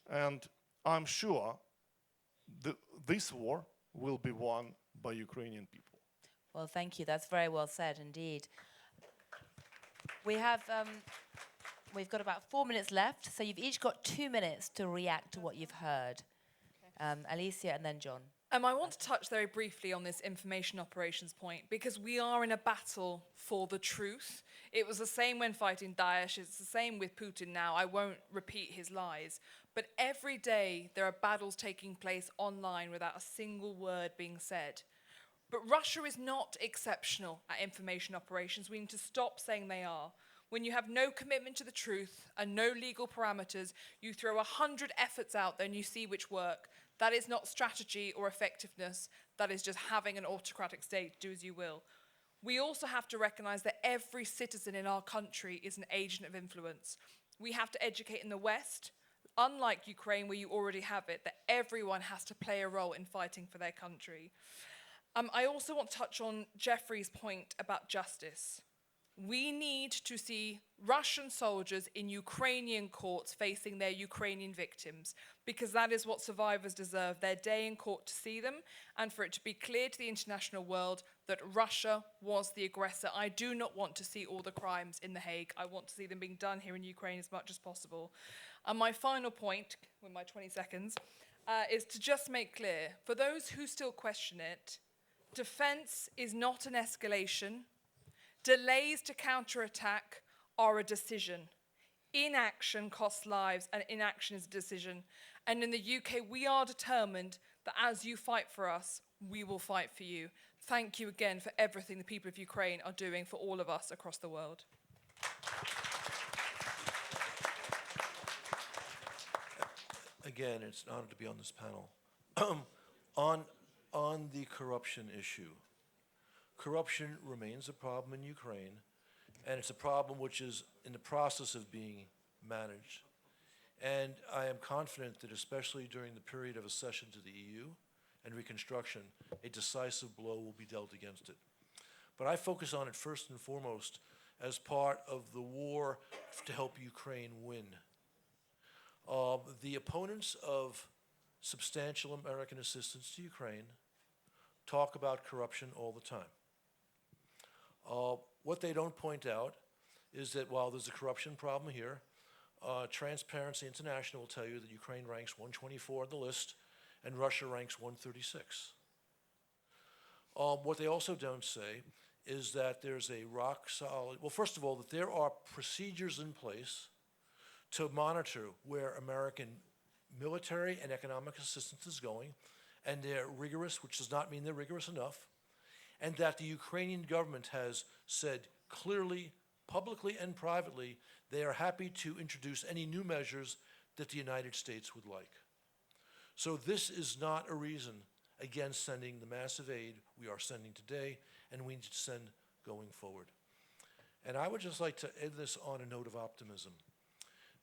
And I'm sure this war will be won by Ukrainian people. Well, thank you. That's very well said indeed. We have, we've got about 4 minutes left, so you've each got 2 minutes to react to what you've heard. Alicia and then John. I want to touch very briefly on this information operations point, because we are in a battle for the truth. It was the same when fighting Daesh. It's the same with Putin now. I won't repeat his lies. But every day there are battles taking place online without a single word being said. But Russia is not exceptional at information operations. We need to stop saying they are. When you have no commitment to the truth and no legal parameters, you throw 100 efforts out there and you see which work. That is not strategy or effectiveness. That is just having an autocratic state, do as you will. We also have to recognize that every citizen in our country is an agent of influence. We have to educate in the West, unlike Ukraine where you already have it, that everyone has to play a role in fighting for their country. I also want to touch on Geoffrey's point about justice. We need to see Russian soldiers in Ukrainian courts facing their Ukrainian victims, because that is what survivors deserve, their day in court to see them, and for it to be clear to the international world that Russia was the aggressor. I do not want to see all the crimes in The Hague. I want to see them being done here in Ukraine as much as possible. And my final point, with my 20 seconds, is to just make clear, for those who still question it, defense is not an escalation. Delays to counterattack are a decision. Inaction costs lives, and inaction is a decision. And in the UK, we are determined that as you fight for us, we will fight for you. Thank you again for everything the people of Ukraine are doing for all of us across the world. Again, it's an honor to be on this panel. On the corruption issue, corruption remains a problem in Ukraine, and it's a problem which is in the process of being managed. And I am confident that especially during the period of accession to the EU and reconstruction, a decisive blow will be dealt against it. But I focus on it first and foremost as part of the war to help Ukraine win. The opponents of substantial American assistance to Ukraine talk about corruption all the time. What they don't point out is that while there's a corruption problem here, Transparency International will tell you that Ukraine ranks 124 on the list and Russia ranks 136. What they also don't say is that there's a rock solid, well, first of all, that there are procedures in place to monitor where American military and economic assistance is going, and they're rigorous, which does not mean they're rigorous enough, and that the Ukrainian government has said clearly, publicly and privately, they are happy to introduce any new measures that the United States would like. So this is not a reason against sending the massive aid we are sending today and we need to send going forward. And I would just like to end this on a note of optimism.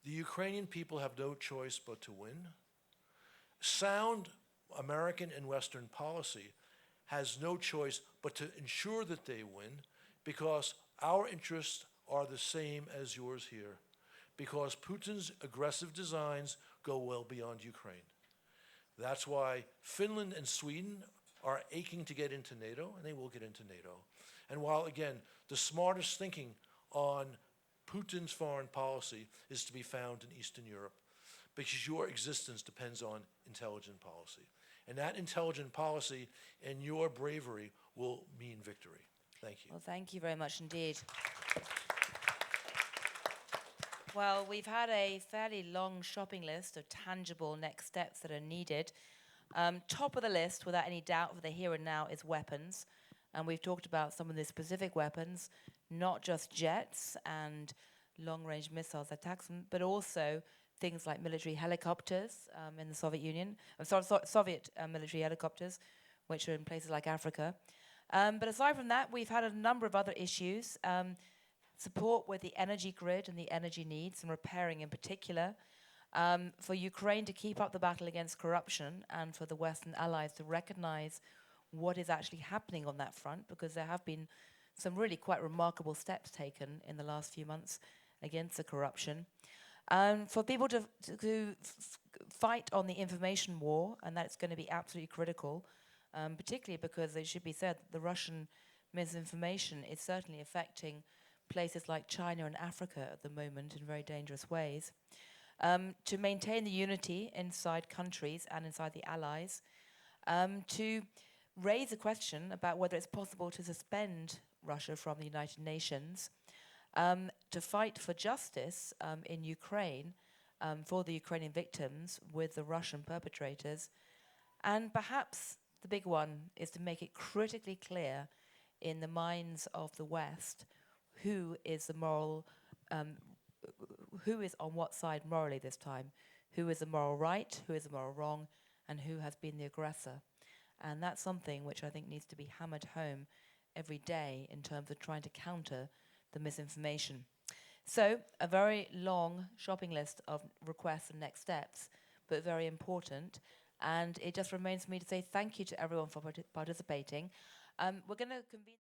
The Ukrainian people have no choice but to win. Sound American and Western policy has no choice but to ensure that they win, because our interests are the same as yours here. Because Putin's aggressive designs go well beyond Ukraine. That's why Finland and Sweden are aching to get into NATO, and they will get into NATO. And while, again, the smartest thinking on Putin's foreign policy is to be found in Eastern Europe, because your existence depends on intelligent policy. And that intelligent policy and your bravery will mean victory. Thank you. Well, thank you very much indeed. Well, we've had a fairly long shopping list of tangible next steps that are needed. Top of the list, without any doubt, for the here and now, is weapons. And we've talked about some of the specific weapons, not just jets and long-range missiles attacks, but also things like military helicopters in the Soviet Union, Soviet military helicopters, which are in places like Africa. But aside from that, we've had a number of other issues. Support with the energy grid and the energy needs, and repairing in particular, for Ukraine to keep up the battle against corruption, and for the Western allies to recognize what is actually happening on that front, because there have been some really quite remarkable steps taken in the last few months against the corruption. For people to fight on the information war, and that's going to be absolutely critical, particularly because it should be said the Russian misinformation is certainly affecting places like China and Africa at the moment in very dangerous ways. To maintain the unity inside countries and inside the allies, to raise a question about whether it's possible to suspend Russia from the United Nations, to fight for justice in Ukraine for the Ukrainian victims with the Russian perpetrators, and perhaps the big one is to make it critically clear in the minds of the West who is the moral, who is on what side morally this time, who is the moral right, who is the moral wrong, and who has been the aggressor. And that's something which I think needs to be hammered home every day in terms of trying to counter the misinformation. So, a very long shopping list of requests and next steps, but very important. And it just remains for me to say thank you to everyone for participating. We're going to convene.